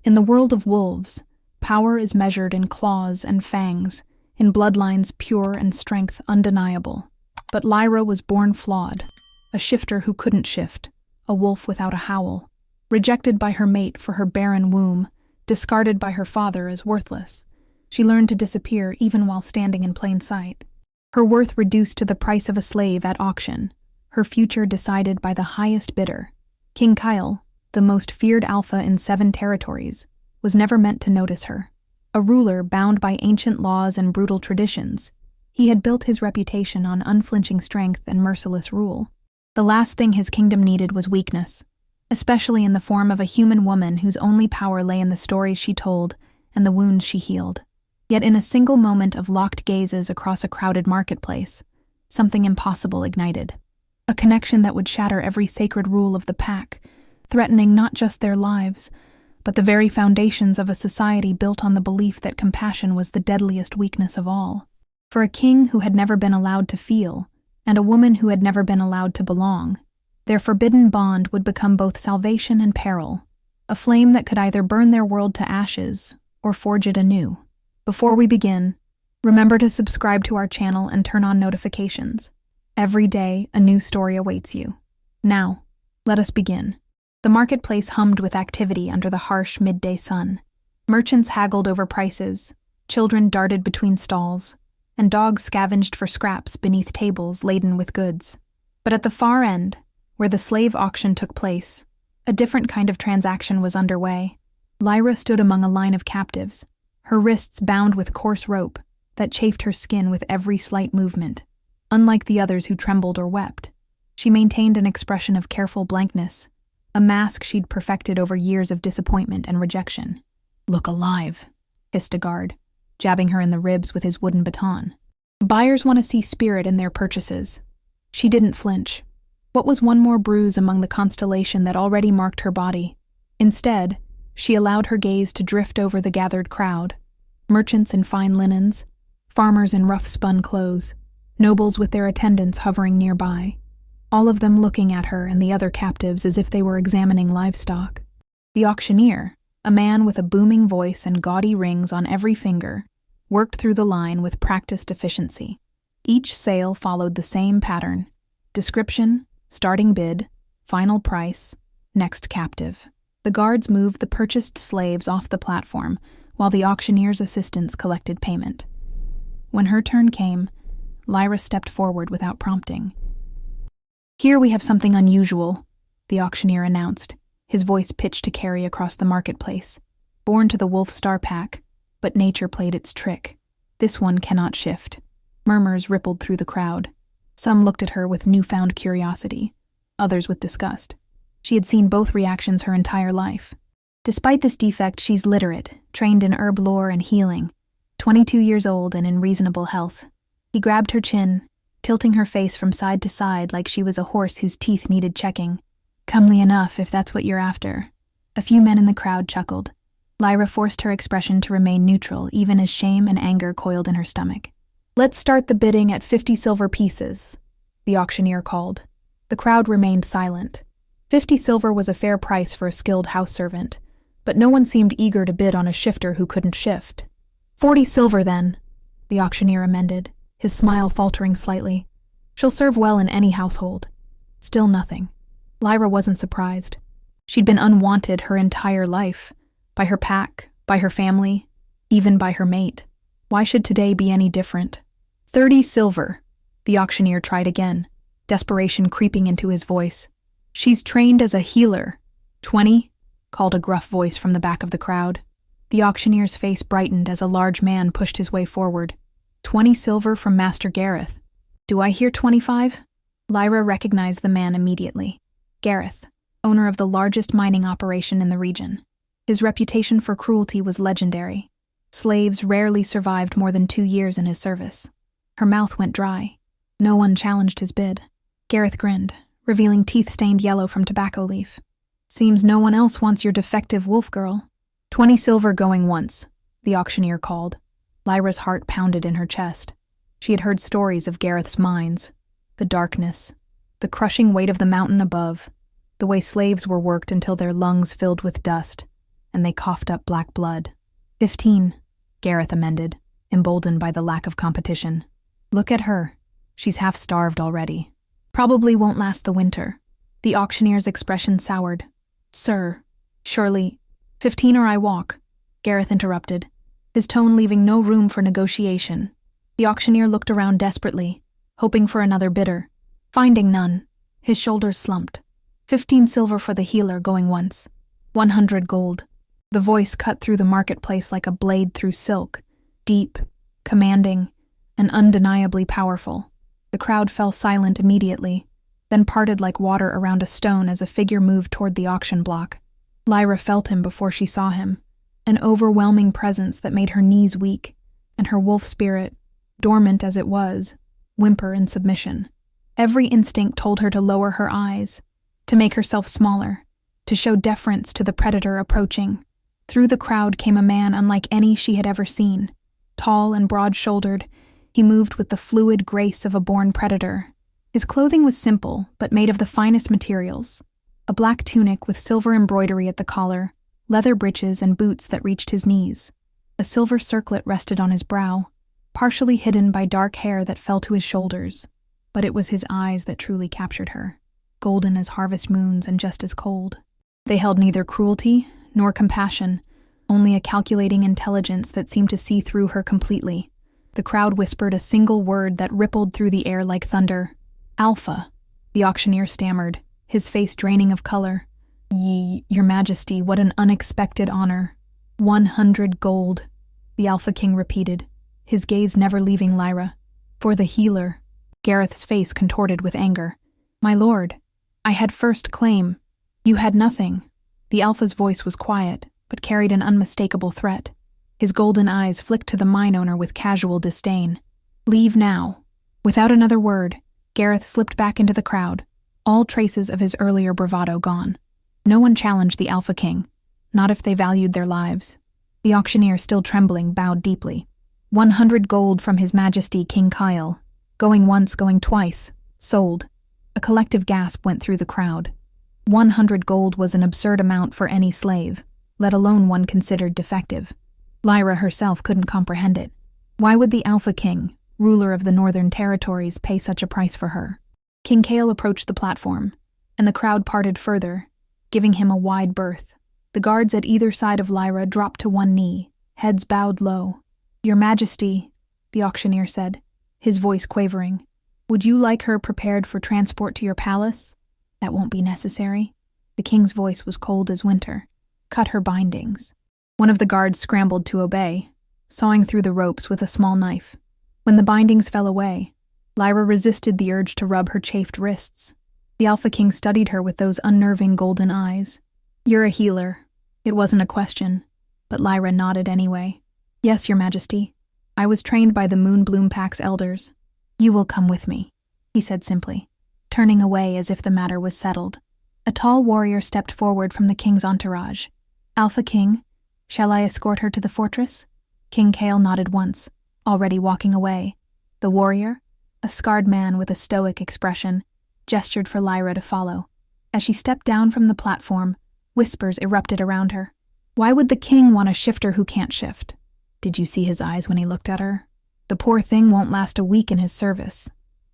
In the world of wolves, power is measured in claws and fangs, in bloodlines pure and strength undeniable. But Lyra was born flawed, a shifter who couldn't shift, a wolf without a howl, rejected by her mate for her barren womb, discarded by her father as worthless. She learned to disappear even while standing in plain sight. Her worth reduced to the price of a slave at auction, her future decided by the highest bidder. King Kyle, the most feared alpha in 7 territories, was never meant to notice her. A ruler bound by ancient laws and brutal traditions, he had built his reputation on unflinching strength and merciless rule. The last thing his kingdom needed was weakness, especially in the form of a human woman whose only power lay in the stories she told and the wounds she healed. Yet in a single moment of locked gazes across a crowded marketplace, something impossible ignited. A connection that would shatter every sacred rule of the pack, threatening not just their lives, but the very foundations of a society built on the belief that compassion was the deadliest weakness of all. For a king who had never been allowed to feel, and a woman who had never been allowed to belong, their forbidden bond would become both salvation and peril, a flame that could either burn their world to ashes or forge it anew. Before we begin, remember to subscribe to our channel and turn on notifications. Every day, a new story awaits you. Now, let us begin. The marketplace hummed with activity under the harsh midday sun. Merchants haggled over prices, children darted between stalls, and dogs scavenged for scraps beneath tables laden with goods. But at the far end, where the slave auction took place, a different kind of transaction was underway. Lyra stood among a line of captives, her wrists bound with coarse rope that chafed her skin with every slight movement. Unlike the others who trembled or wept, she maintained an expression of careful blankness, a mask she'd perfected over years of disappointment and rejection. "Look alive," hissed a guard, jabbing her in the ribs with his wooden baton. Buyers want to see spirit in their purchases. She didn't flinch. What was one more bruise among the constellation that already marked her body? Instead, she allowed her gaze to drift over the gathered crowd. Merchants in fine linens, farmers in rough-spun clothes, nobles with their attendants hovering nearby, all of them looking at her and the other captives as if they were examining livestock. The auctioneer, a man with a booming voice and gaudy rings on every finger, worked through the line with practiced efficiency. Each sale followed the same pattern: description, starting bid, final price, next captive. The guards moved the purchased slaves off the platform, while the auctioneer's assistants collected payment. When her turn came, Lyra stepped forward without prompting. "Here we have something unusual," the auctioneer announced, his voice pitched to carry across the marketplace. "Born to the Wolf Star Pack, but nature played its trick. This one cannot shift." Murmurs rippled through the crowd. Some looked at her with newfound curiosity, others with disgust. She had seen both reactions her entire life. Despite this defect, she's literate, trained in herb lore and healing, 22 years old and in reasonable health. He grabbed her chin, tilting her face from side to side like she was a horse whose teeth needed checking. "Comely enough, if that's what you're after." A few men in the crowd chuckled. Lyra forced her expression to remain neutral, even as shame and anger coiled in her stomach. "Let's start the bidding at 50 silver pieces," the auctioneer called. The crowd remained silent. 50 silver was a fair price for a skilled house servant, but no one seemed eager to bid on a shifter who couldn't shift. 40 silver, then," the auctioneer amended, his smile faltering slightly. "She'll serve well in any household." Still nothing. Lyra wasn't surprised. She'd been unwanted her entire life, by her pack, by her family, even by her mate. Why should today be any different? 30 silver, the auctioneer tried again, desperation creeping into his voice. "She's trained as a healer." 20, called a gruff voice from the back of the crowd. The auctioneer's face brightened as a large man pushed his way forward. 20 silver from Master Gareth. "Do I hear 25? Lyra recognized the man immediately. Gareth, owner of the largest mining operation in the region. His reputation for cruelty was legendary. Slaves rarely survived more than 2 years in his service. Her mouth went dry. No one challenged his bid. Gareth grinned, revealing teeth stained yellow from tobacco leaf. "Seems no one else wants your defective wolf girl." 20 silver going once, the auctioneer called. Lyra's heart pounded in her chest. She had heard stories of Gareth's mines, the darkness, the crushing weight of the mountain above, the way slaves were worked until their lungs filled with dust, and they coughed up black blood. 15, Gareth amended, emboldened by the lack of competition. Look at her. She's half starved already. Probably won't last the winter. The auctioneer's expression soured. Sir, surely, 15 or I walk, Gareth interrupted, his tone leaving no room for negotiation. The auctioneer looked around desperately, hoping for another bidder. Finding none, his shoulders slumped. 15 silver for the healer going once. 100 gold. The voice cut through the marketplace like a blade through silk, deep, commanding, and undeniably powerful. The crowd fell silent immediately, then parted like water around a stone as a figure moved toward the auction block. Lyra felt him before she saw him, an overwhelming presence that made her knees weak, and her wolf spirit, dormant as it was, whimper in submission. Every instinct told her to lower her eyes, to make herself smaller, to show deference to the predator approaching. Through the crowd came a man unlike any she had ever seen. Tall and broad-shouldered, he moved with the fluid grace of a born predator. His clothing was simple, but made of the finest materials. A black tunic with silver embroidery at the collar, leather breeches and boots that reached his knees. A silver circlet rested on his brow, partially hidden by dark hair that fell to his shoulders. But it was his eyes that truly captured her, golden as harvest moons and just as cold. They held neither cruelty nor compassion, only a calculating intelligence that seemed to see through her completely. The crowd whispered a single word that rippled through the air like thunder. Alpha, the auctioneer stammered, his face draining of color. Your Majesty, what an unexpected honor. 100 gold, the Alpha King repeated, his gaze never leaving Lyra. For the healer. Gareth's face contorted with anger. My lord, I had first claim. You had nothing. The Alpha's voice was quiet, but carried an unmistakable threat. His golden eyes flicked to the mine owner with casual disdain. Leave now. Without another word, Gareth slipped back into the crowd, all traces of his earlier bravado gone. No one challenged the Alpha King, not if they valued their lives. The auctioneer, still trembling, bowed deeply. 100 gold from His Majesty King Kyle. Going once, going twice. Sold. A collective gasp went through the crowd. 100 gold was an absurd amount for any slave, let alone one considered defective. Lyra herself couldn't comprehend it. Why would the Alpha King, ruler of the Northern Territories, pay such a price for her? King Kale approached the platform, and the crowd parted further, giving him a wide berth. The guards at either side of Lyra dropped to one knee, heads bowed low. Your Majesty, the auctioneer said, his voice quavering, would you like her prepared for transport to your palace? That won't be necessary. The king's voice was cold as winter. Cut her bindings. One of the guards scrambled to obey, sawing through the ropes with a small knife. When the bindings fell away, Lyra resisted the urge to rub her chafed wrists. The Alpha King studied her with those unnerving golden eyes. You're a healer. It wasn't a question, but Lyra nodded anyway. Yes, Your Majesty. I was trained by the Moonbloom Pack's elders. You will come with me, he said simply, turning away as if the matter was settled. A tall warrior stepped forward from the king's entourage. Alpha King, shall I escort her to the fortress? King Kale nodded once, already walking away. The warrior, a scarred man with a stoic expression, gestured for Lyra to follow. As she stepped down from the platform, whispers erupted around her. Why would the king want a shifter who can't shift? Did you see his eyes when he looked at her? The poor thing won't last a week in his service.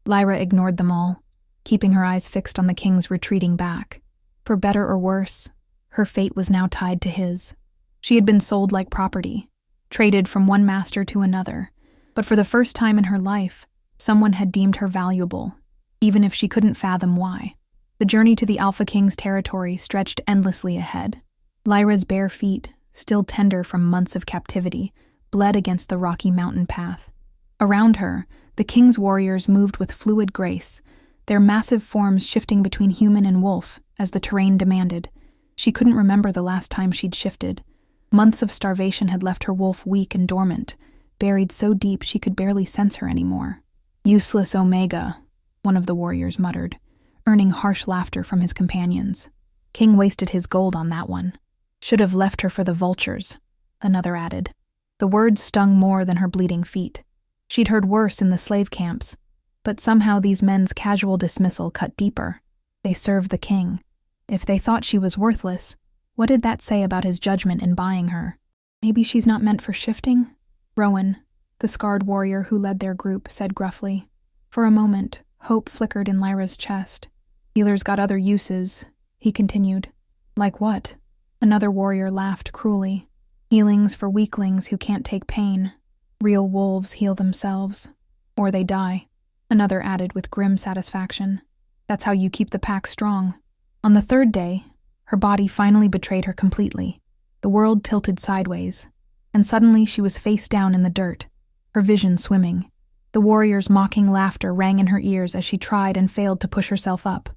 Lyra ignored them all, keeping her eyes fixed on the king's retreating back. For better or worse, her fate was now tied to his. She had been sold like property, traded from one master to another, but for the first time in her life, someone had deemed her valuable, even if she couldn't fathom why. The journey to the Alpha King's territory stretched endlessly ahead. Lyra's bare feet, still tender from months of captivity, bled against the rocky mountain path. Around her, the king's warriors moved with fluid grace, their massive forms shifting between human and wolf as the terrain demanded. She couldn't remember the last time she'd shifted. Months of starvation had left her wolf weak and dormant, buried so deep she could barely sense her anymore. Useless Omega, one of the warriors muttered, earning harsh laughter from his companions. King wasted his gold on that one. Should have left her for the vultures, another added. The words stung more than her bleeding feet. She'd heard worse in the slave camps, but somehow these men's casual dismissal cut deeper. They served the king. If they thought she was worthless, What did that say about his judgment in buying her? Maybe she's not meant for shifting? Rowan, the scarred warrior who led their group, said gruffly. For a moment, hope flickered in Lyra's chest. Healers got other uses, he continued. Like what? Another warrior laughed cruelly. Healings for weaklings who can't take pain. Real wolves heal themselves. Or they die. Another added with grim satisfaction. That's how you keep the pack strong. On the third day, her body finally betrayed her completely. The world tilted sideways, and suddenly she was face down in the dirt, her vision swimming. The warrior's mocking laughter rang in her ears as she tried and failed to push herself up.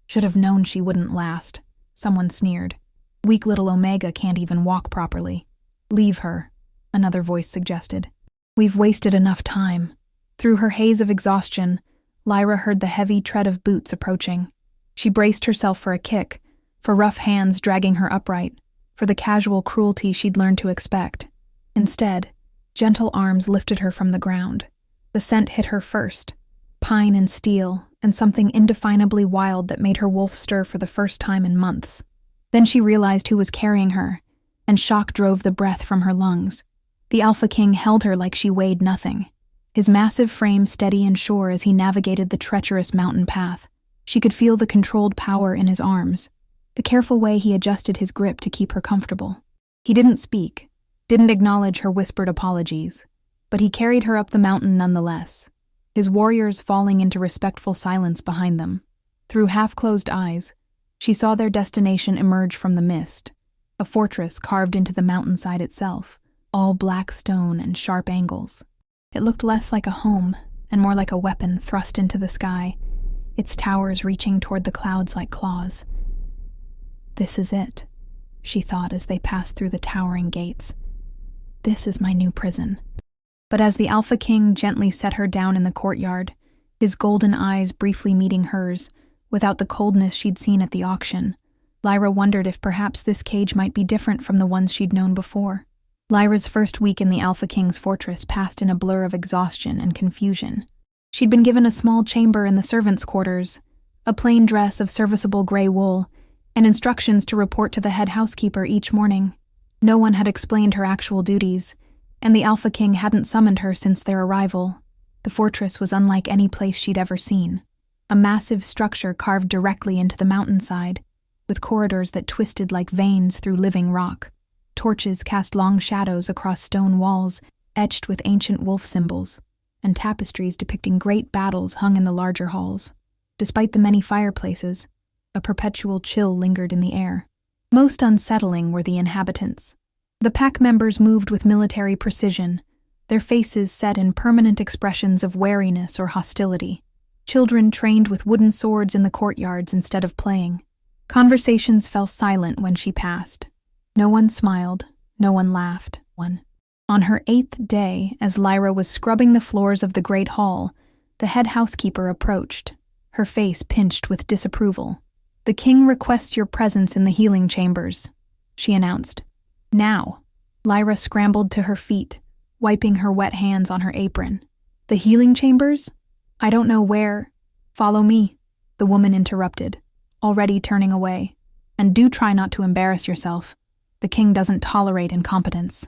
Should have known she wouldn't last, someone sneered. Weak little Omega can't even walk properly. Leave her, another voice suggested. We've wasted enough time. Through her haze of exhaustion, Lyra heard the heavy tread of boots approaching. She braced herself for a kick, for rough hands dragging her upright, for the casual cruelty she'd learned to expect. Instead, gentle arms lifted her from the ground. The scent hit her first, pine and steel, and something indefinably wild that made her wolf stir for the first time in months. Then she realized who was carrying her, and shock drove the breath from her lungs. The Alpha King held her like she weighed nothing, his massive frame steady and sure as he navigated the treacherous mountain path. She could feel the controlled power in his arms, the careful way he adjusted his grip to keep her comfortable. He didn't speak, didn't acknowledge her whispered apologies, but he carried her up the mountain nonetheless, his warriors falling into respectful silence behind them. Through half-closed eyes, she saw their destination emerge from the mist, a fortress carved into the mountainside itself, all black stone and sharp angles. It looked less like a home and more like a weapon thrust into the sky, its towers reaching toward the clouds like claws. This is it, she thought as they passed through the towering gates. This is my new prison. But as the Alpha King gently set her down in the courtyard, his golden eyes briefly meeting hers, without the coldness she'd seen at the auction, Lyra wondered if perhaps this cage might be different from the ones she'd known before. Lyra's first week in the Alpha King's fortress passed in a blur of exhaustion and confusion. She'd been given a small chamber in the servants' quarters, a plain dress of serviceable gray wool, and instructions to report to the head housekeeper each morning. No one had explained her actual duties, and the Alpha King hadn't summoned her since their arrival. The fortress was unlike any place she'd ever seen. A massive structure carved directly into the mountainside, with corridors that twisted like veins through living rock. Torches cast long shadows across stone walls, etched with ancient wolf symbols, and tapestries depicting great battles hung in the larger halls. Despite the many fireplaces, a perpetual chill lingered in the air. Most unsettling were the inhabitants. The pack members moved with military precision, their faces set in permanent expressions of wariness or hostility. Children trained with wooden swords in the courtyards instead of playing. Conversations fell silent when she passed. No one smiled, no one laughed. On her 8th day, as Lyra was scrubbing the floors of the great hall, the head housekeeper approached, her face pinched with disapproval. "The king requests your presence in the healing chambers," she announced. "Now." Lyra scrambled to her feet, wiping her wet hands on her apron. "The healing chambers? I don't know where." "Follow me," the woman interrupted, already turning away. "And do try not to embarrass yourself. The king doesn't tolerate incompetence."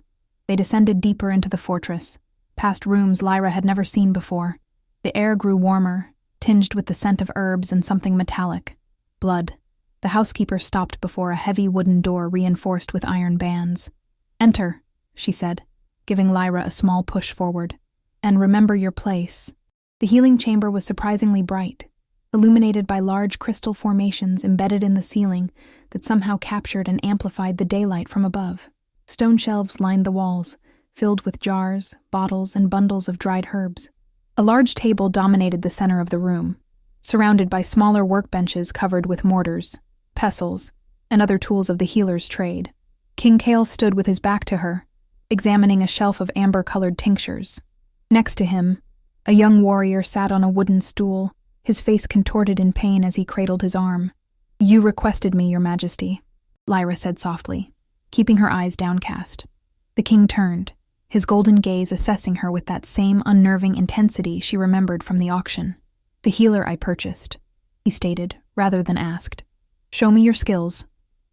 They descended deeper into the fortress, past rooms Lyra had never seen before. The air grew warmer, tinged with the scent of herbs and something metallic. Blood. The housekeeper stopped before a heavy wooden door reinforced with iron bands. "Enter," she said, giving Lyra a small push forward. "And remember your place." The healing chamber was surprisingly bright, illuminated by large crystal formations embedded in the ceiling that somehow captured and amplified the daylight from above. Stone shelves lined the walls, filled with jars, bottles, and bundles of dried herbs. A large table dominated the center of the room, surrounded by smaller workbenches covered with mortars, pestles, and other tools of the healer's trade. King Kale stood with his back to her, examining a shelf of amber-colored tinctures. Next to him, a young warrior sat on a wooden stool, his face contorted in pain as he cradled his arm. "You requested me, Your Majesty," Lyra said softly, keeping her eyes downcast. The king turned, his golden gaze assessing her with that same unnerving intensity she remembered from the auction. "The healer I purchased," he stated, rather than asked. "Show me your skills."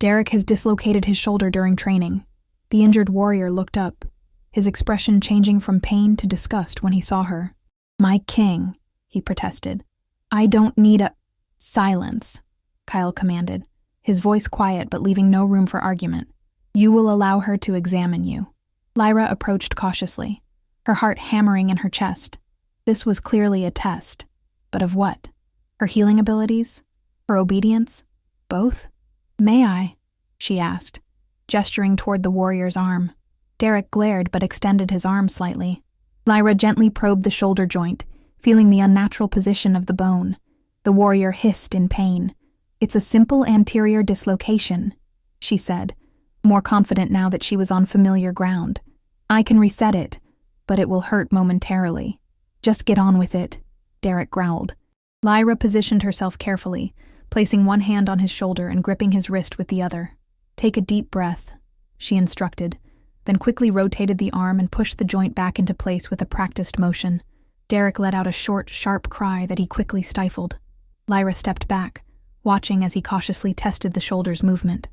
Derek has dislocated his shoulder during training. The injured warrior looked up, his expression changing from pain to disgust when he saw her. My king, he protested. I don't need a— Silence, Kyle commanded, his voice quiet but leaving no room for argument. You will allow her to examine you. Lyra approached cautiously, her heart hammering in her chest. This was clearly a test. But of what? Her healing abilities? Her obedience? Both? May I? She asked, gesturing toward the warrior's arm. Derek glared but extended his arm slightly. Lyra gently probed the shoulder joint, feeling the unnatural position of the bone. The warrior hissed in pain. It's a simple anterior dislocation, she said, more confident now that she was on familiar ground. I can reset it, but it will hurt momentarily. Just get on with it, Derek growled. Lyra positioned herself carefully, placing one hand on his shoulder and gripping his wrist with the other. Take a deep breath, she instructed, then quickly rotated the arm and pushed the joint back into place with a practiced motion. Derek let out a short, sharp cry that he quickly stifled. Lyra stepped back, watching as he cautiously tested the shoulder's movement.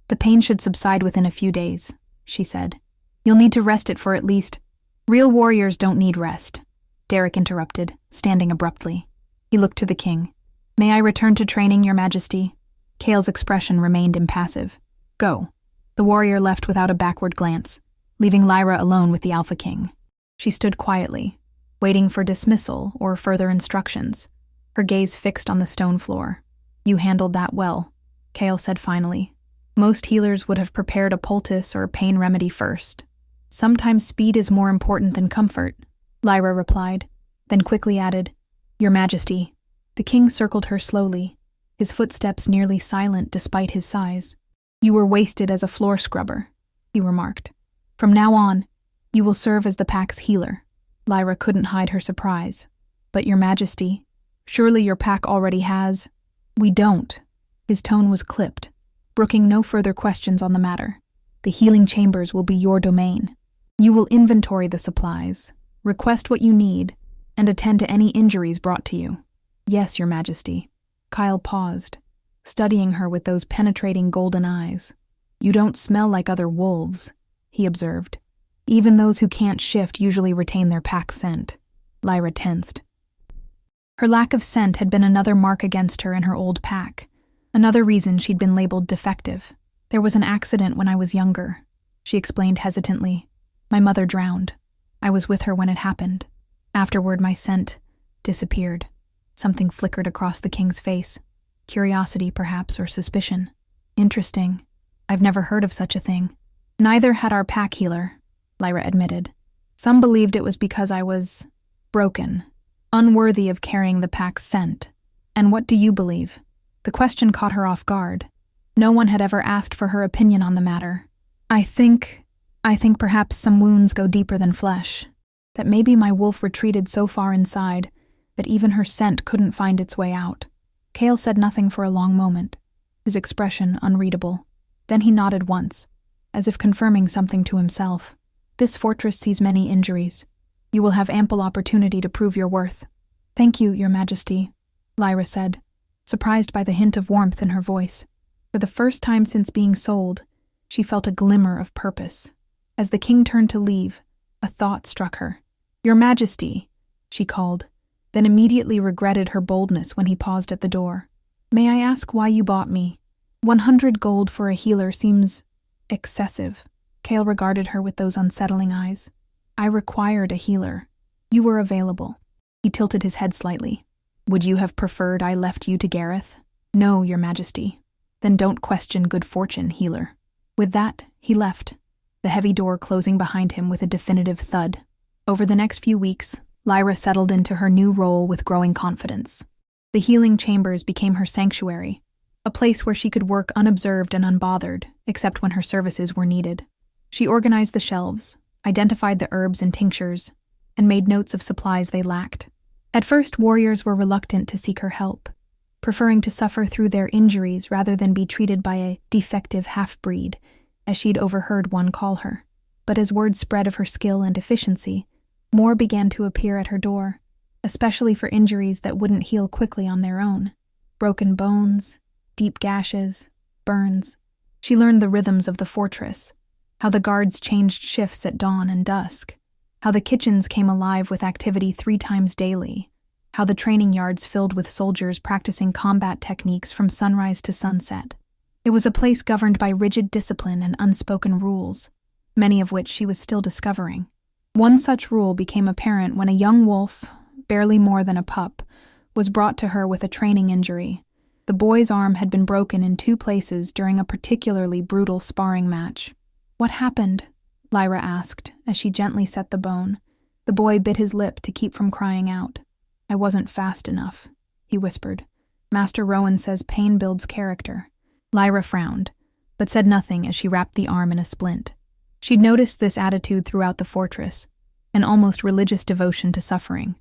The pain should subside within a few days, she said. You'll need to rest it for at least— Real warriors don't need rest, Derek interrupted, standing abruptly. He looked to the king. May I return to training, Your Majesty? Kale's expression remained impassive. Go. The warrior left without a backward glance, leaving Lyra alone with the Alpha King. She stood quietly, waiting for dismissal or further instructions, her gaze fixed on the stone floor. You handled that well, Kale said finally. Most healers would have prepared a poultice or pain remedy first. Sometimes speed is more important than comfort, Lyra replied, then quickly added, Your Majesty. The king circled her slowly, his footsteps nearly silent despite his size. You were wasted as a floor scrubber, he remarked. From now on, you will serve as the pack's healer. Lyra couldn't hide her surprise. But Your Majesty, surely your pack already has— We don't. His tone was clipped, brooking no further questions on the matter. The healing chambers will be your domain. You will inventory the supplies, request what you need, and attend to any injuries brought to you. Yes, Your Majesty. Kyle paused, studying her with those penetrating golden eyes. You don't smell like other wolves, he observed. Even those who can't shift usually retain their pack scent. Lyra tensed. Her lack of scent had been another mark against her in her old pack, another reason she'd been labeled defective. There was an accident when I was younger, she explained hesitantly. My mother drowned. I was with her when it happened. Afterward, my scent disappeared. Something flickered across the king's face. Curiosity, perhaps, or suspicion. Interesting. I've never heard of such a thing. Neither had our pack healer, Lyra admitted. Some believed it was because I was broken, unworthy of carrying the pack's scent. And what do you believe? The question caught her off guard. No one had ever asked for her opinion on the matter. I think perhaps some wounds go deeper than flesh. That maybe my wolf retreated so far inside that even her scent couldn't find its way out. Kale said nothing for a long moment, his expression unreadable. Then he nodded once, as if confirming something to himself. This fortress sees many injuries. You will have ample opportunity to prove your worth. Thank you, Your Majesty, Lyra said, surprised by the hint of warmth in her voice. For the first time since being sold, she felt a glimmer of purpose. As the king turned to leave, a thought struck her. Your Majesty, she called, then immediately regretted her boldness when he paused at the door. May I ask why you bought me? 100 gold for a healer seems excessive. Kale regarded her with those unsettling eyes. I required a healer. You were available. He tilted his head slightly. Would you have preferred I left you to Gareth? No, Your Majesty. Then don't question good fortune, healer. With that, he left, the heavy door closing behind him with a definitive thud. Over the next few weeks, Lyra settled into her new role with growing confidence. The healing chambers became her sanctuary, a place where she could work unobserved and unbothered, except when her services were needed. She organized the shelves, identified the herbs and tinctures, and made notes of supplies they lacked. At first, warriors were reluctant to seek her help, preferring to suffer through their injuries rather than be treated by a defective half-breed, as she'd overheard one call her. But as word spread of her skill and efficiency, more began to appear at her door, especially for injuries that wouldn't heal quickly on their own. Broken bones, deep gashes, burns. She learned the rhythms of the fortress, how the guards changed shifts at dawn and dusk, how the kitchens came alive with activity 3 times daily, how the training yards filled with soldiers practicing combat techniques from sunrise to sunset. It was a place governed by rigid discipline and unspoken rules, many of which she was still discovering. One such rule became apparent when a young wolf, barely more than a pup, was brought to her with a training injury. The boy's arm had been broken in 2 places during a particularly brutal sparring match. "What happened?" Lyra asked, as she gently set the bone. The boy bit his lip to keep from crying out. "I wasn't fast enough," he whispered. "Master Rowan says pain builds character." Lyra frowned, but said nothing as she wrapped the arm in a splint. She'd noticed this attitude throughout the fortress, an almost religious devotion to suffering,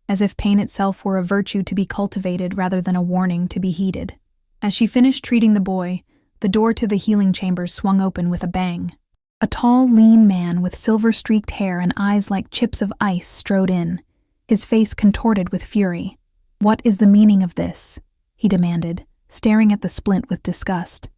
as if pain itself were a virtue to be cultivated rather than a warning to be heeded. As she finished treating the boy, the door to the healing chambers swung open with a bang. A tall, lean man with silver-streaked hair and eyes like chips of ice strode in, his face contorted with fury. "What is the meaning of this?" he demanded, staring at the splint with disgust.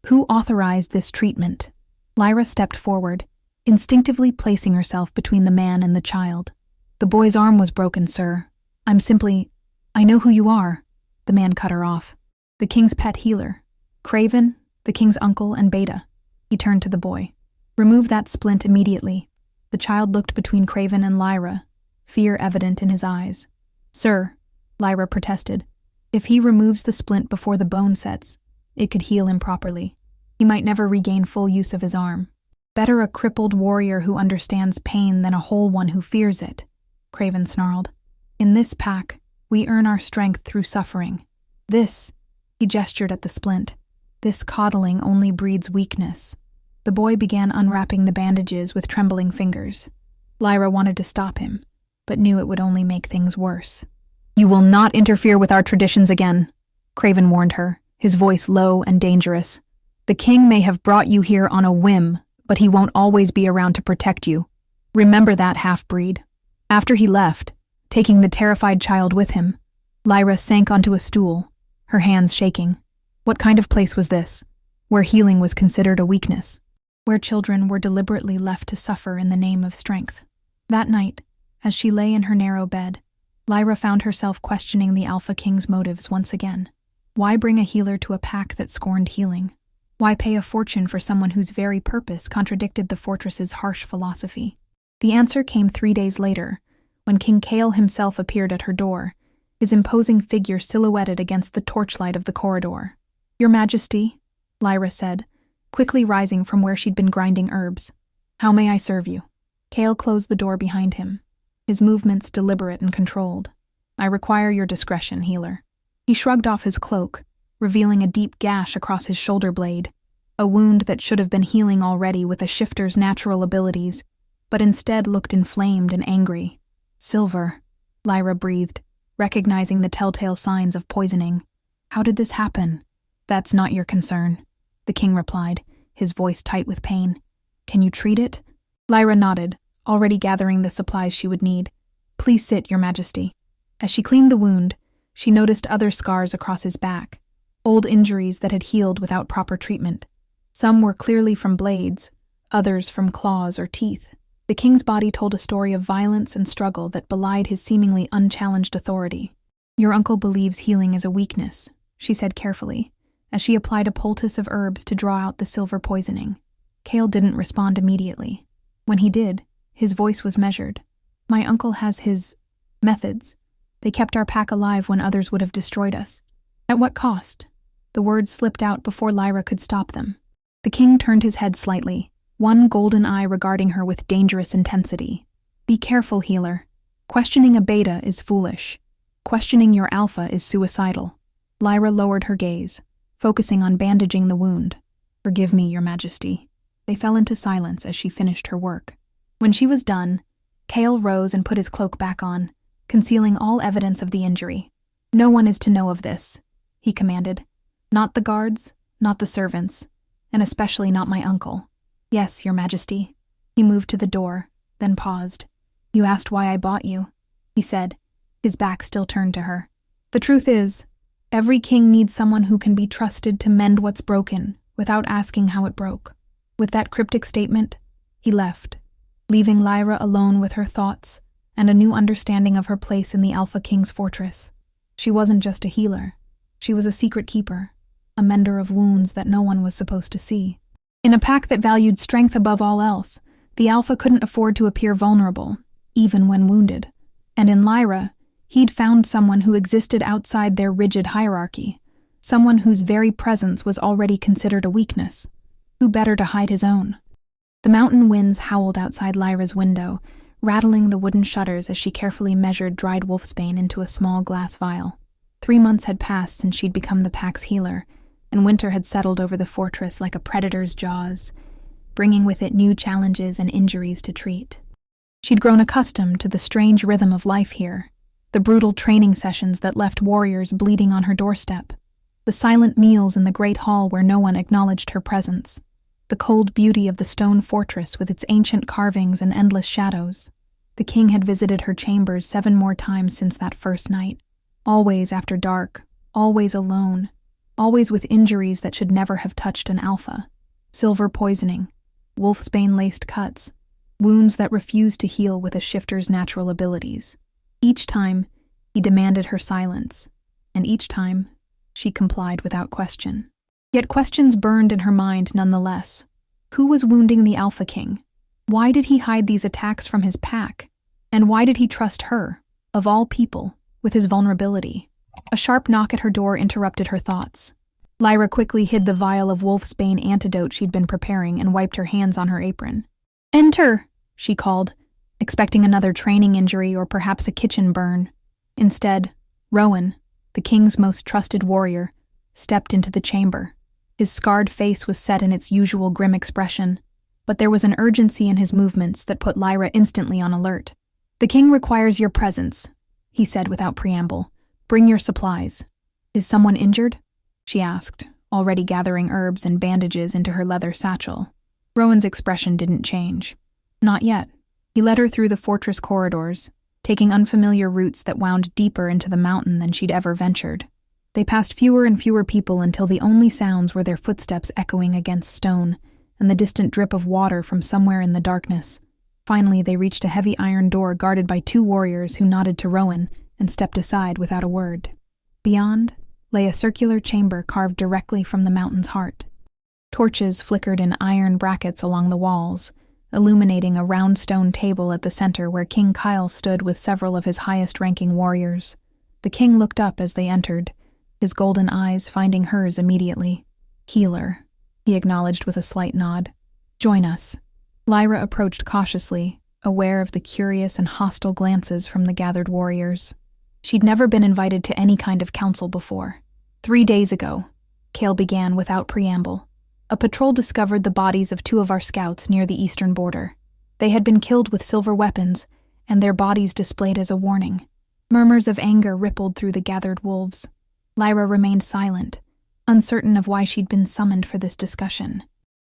"Who authorized this treatment?" Lyra stepped forward, instinctively placing herself between the man and the child. "The boy's arm was broken, sir. I know who you are." The man cut her off. "The king's pet healer. Craven, the king's uncle, and Beta." He turned to the boy. "Remove that splint immediately." The child looked between Craven and Lyra, fear evident in his eyes. "Sir," Lyra protested, "if he removes the splint before the bone sets, it could heal improperly. He might never regain full use of his arm." "Better a crippled warrior who understands pain than a whole one who fears it," Craven snarled. "In this pack, we earn our strength through suffering. This," he gestured at the splint, "this coddling only breeds weakness." The boy began unwrapping the bandages with trembling fingers. Lyra wanted to stop him, but knew it would only make things worse. "You will not interfere with our traditions again," Craven warned her, his voice low and dangerous. "The king may have brought you here on a whim, but he won't always be around to protect you. Remember that, half-breed." After he left, taking the terrified child with him, Lyra sank onto a stool, her hands shaking. What kind of place was this, where healing was considered a weakness? Where children were deliberately left to suffer in the name of strength? That night, as she lay in her narrow bed, Lyra found herself questioning the Alpha King's motives once again. Why bring a healer to a pack that scorned healing? Why pay a fortune for someone whose very purpose contradicted the fortress's harsh philosophy? The answer came 3 days later, when King Cale himself appeared at her door, his imposing figure silhouetted against the torchlight of the corridor. "Your Majesty," Lyra said, quickly rising from where she'd been grinding herbs. "How may I serve you?" Cale closed the door behind him, his movements deliberate and controlled. "I require your discretion, healer." He shrugged off his cloak, revealing a deep gash across his shoulder blade, a wound that should have been healing already with a shifter's natural abilities, but instead looked inflamed and angry. "Silver," Lyra breathed, recognizing the telltale signs of poisoning. "How did this happen?" "That's not your concern," the king replied, his voice tight with pain. "Can you treat it?" Lyra nodded, already gathering the supplies she would need. "Please sit, Your Majesty." As she cleaned the wound, she noticed other scars across his back, old injuries that had healed without proper treatment. Some were clearly from blades, others from claws or teeth. The king's body told a story of violence and struggle that belied his seemingly unchallenged authority. "Your uncle believes healing is a weakness," she said carefully, as she applied a poultice of herbs to draw out the silver poisoning. Cale didn't respond immediately. When he did, his voice was measured. "My uncle has his methods. They kept our pack alive when others would have destroyed us." "At what cost?" The words slipped out before Lyra could stop them. The king turned his head slightly, one golden eye regarding her with dangerous intensity. "Be careful, healer. Questioning a beta is foolish. Questioning your alpha is suicidal." Lyra lowered her gaze, focusing on bandaging the wound. "Forgive me, Your Majesty." They fell into silence as she finished her work. When she was done, Cale rose and put his cloak back on, concealing all evidence of the injury. "No one is to know of this," he commanded. "Not the guards, not the servants, and especially not my uncle." "Yes, Your Majesty." He moved to the door, then paused. "You asked why I bought you," he said, his back still turned to her. "The truth is, every king needs someone who can be trusted to mend what's broken without asking how it broke. With that cryptic statement, he left, leaving Lyra alone with her thoughts and a new understanding of her place in the Alpha King's fortress. She wasn't just a healer. She was a secret keeper, a mender of wounds that no one was supposed to see. In a pack that valued strength above all else, the Alpha couldn't afford to appear vulnerable, even when wounded. And in Lyra, he'd found someone who existed outside their rigid hierarchy, someone whose very presence was already considered a weakness. Who better to hide his own? The mountain winds howled outside Lyra's window, rattling the wooden shutters as she carefully measured dried wolfsbane into a small glass vial. 3 months had passed since she'd become the pack's healer, and winter had settled over the fortress like a predator's jaws, bringing with it new challenges and injuries to treat. She'd grown accustomed to the strange rhythm of life here, the brutal training sessions that left warriors bleeding on her doorstep, the silent meals in the great hall where no one acknowledged her presence, the cold beauty of the stone fortress with its ancient carvings and endless shadows. The king had visited her chambers 7 more times since that first night, always after dark, always alone, always with injuries that should never have touched an alpha. Silver poisoning, wolfsbane-laced cuts, wounds that refused to heal with a shifter's natural abilities. Each time, he demanded her silence, and each time, she complied without question. Yet questions burned in her mind nonetheless. Who was wounding the Alpha King? Why did he hide these attacks from his pack? And why did he trust her, of all people, with his vulnerability? A sharp knock at her door interrupted her thoughts. Lyra quickly hid the vial of wolfsbane antidote she'd been preparing and wiped her hands on her apron. "Enter," she called, expecting another training injury or perhaps a kitchen burn. Instead, Rowan, the king's most trusted warrior, stepped into the chamber. His scarred face was set in its usual grim expression, but there was an urgency in his movements that put Lyra instantly on alert. "The king requires your presence," he said without preamble. "Bring your supplies." "Is someone injured?" she asked, already gathering herbs and bandages into her leather satchel. Rowan's expression didn't change. Not yet. He led her through the fortress corridors, taking unfamiliar routes that wound deeper into the mountain than she'd ever ventured. They passed fewer and fewer people until the only sounds were their footsteps echoing against stone and the distant drip of water from somewhere in the darkness. Finally, they reached a heavy iron door guarded by 2 warriors who nodded to Rowan and stepped aside without a word. Beyond lay a circular chamber carved directly from the mountain's heart. Torches flickered in iron brackets along the walls, illuminating a round stone table at the center where King Kyle stood with several of his highest-ranking warriors. The king looked up as they entered, his golden eyes finding hers immediately. "Healer," he acknowledged with a slight nod. "Join us." Lyra approached cautiously, aware of the curious and hostile glances from the gathered warriors. She'd never been invited to any kind of council before. 3 days ago, Cale began without preamble, a patrol discovered the bodies of 2 of our scouts near the eastern border. They had been killed with silver weapons, and their bodies displayed as a warning. Murmurs of anger rippled through the gathered wolves. Lyra remained silent, uncertain of why she'd been summoned for this discussion.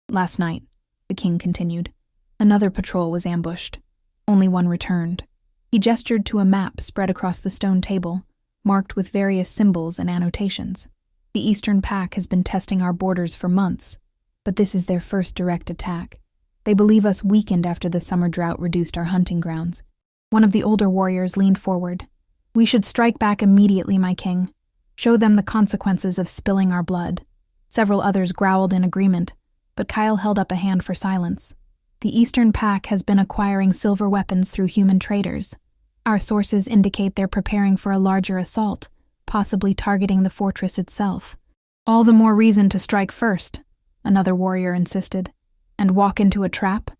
"Last night," the king continued, "another patrol was ambushed. Only one returned." He gestured to a map spread across the stone table, marked with various symbols and annotations. "The Eastern Pack has been testing our borders for months, but this is their first direct attack. They believe us weakened after the summer drought reduced our hunting grounds." One of the older warriors leaned forward. "We should strike back immediately, my king. Show them the consequences of spilling our blood." Several others growled in agreement, but Kyle held up a hand for silence. "The Eastern Pack has been acquiring silver weapons through human traders. Our sources indicate they're preparing for a larger assault, possibly targeting the fortress itself." "All the more reason to strike first," another warrior insisted. "And walk into a trap?"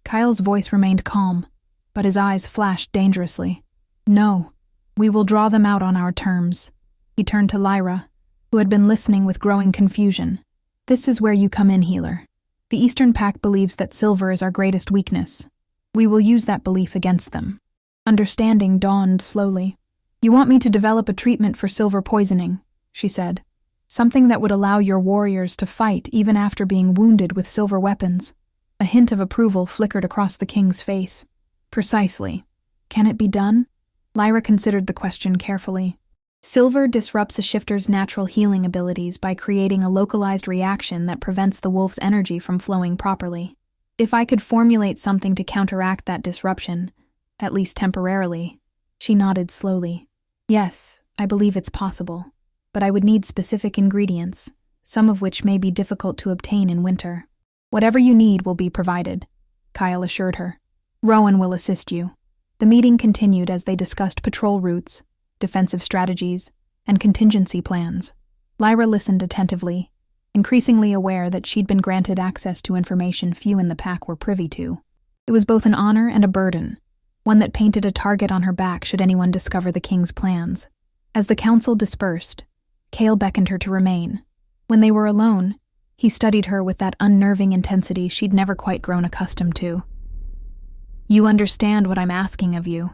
Kyle's voice remained calm, but his eyes flashed dangerously. "No, we will draw them out on our terms." He turned to Lyra, who had been listening with growing confusion. "This is where you come in, healer. The Eastern Pack believes that silver is our greatest weakness. We will use that belief against them." Understanding dawned slowly. "You want me to develop a treatment for silver poisoning," she said. "Something that would allow your warriors to fight even after being wounded with silver weapons." A hint of approval flickered across the king's face. "Precisely. Can it be done?" Lyra considered the question carefully. Silver disrupts a shifter's natural healing abilities by creating a localized reaction that prevents the wolf's energy from flowing properly. If I could formulate something to counteract that disruption, at least temporarily, she nodded slowly. Yes, I believe it's possible, but I would need specific ingredients, some of which may be difficult to obtain in winter. Whatever you need will be provided, Kyle assured her. Rowan will assist you. The meeting continued as they discussed patrol routes, defensive strategies, and contingency plans. Lyra listened attentively, increasingly aware that she'd been granted access to information few in the pack were privy to. It was both an honor and a burden, one that painted a target on her back should anyone discover the king's plans. As the council dispersed, Cale beckoned her to remain. When they were alone, he studied her with that unnerving intensity she'd never quite grown accustomed to. "You understand what I'm asking of you,"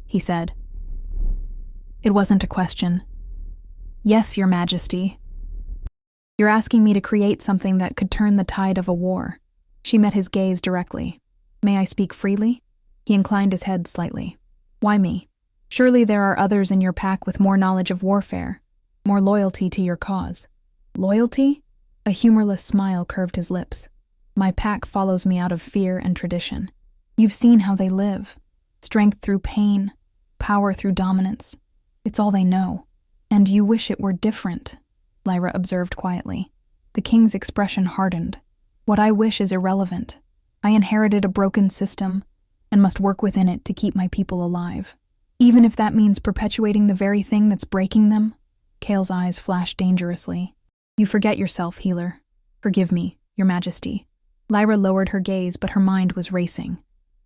he said. It wasn't a question. "Yes, Your Majesty. You're asking me to create something that could turn the tide of a war." She met his gaze directly. "May I speak freely?" He inclined his head slightly. "Why me? Surely there are others in your pack with more knowledge of warfare, more loyalty to your cause." "Loyalty?" A humorless smile curved his lips. "My pack follows me out of fear and tradition. You've seen how they live. Strength through pain, power through dominance. It's all they know. And you wish it were different," Lyra observed quietly. The king's expression hardened. "What I wish is irrelevant. I inherited a broken system and must work within it to keep my people alive. Even if that means perpetuating the very thing that's breaking them." Cale's eyes flashed dangerously. "You forget yourself, healer. Forgive me, Your Majesty." Lyra lowered her gaze, but her mind was racing.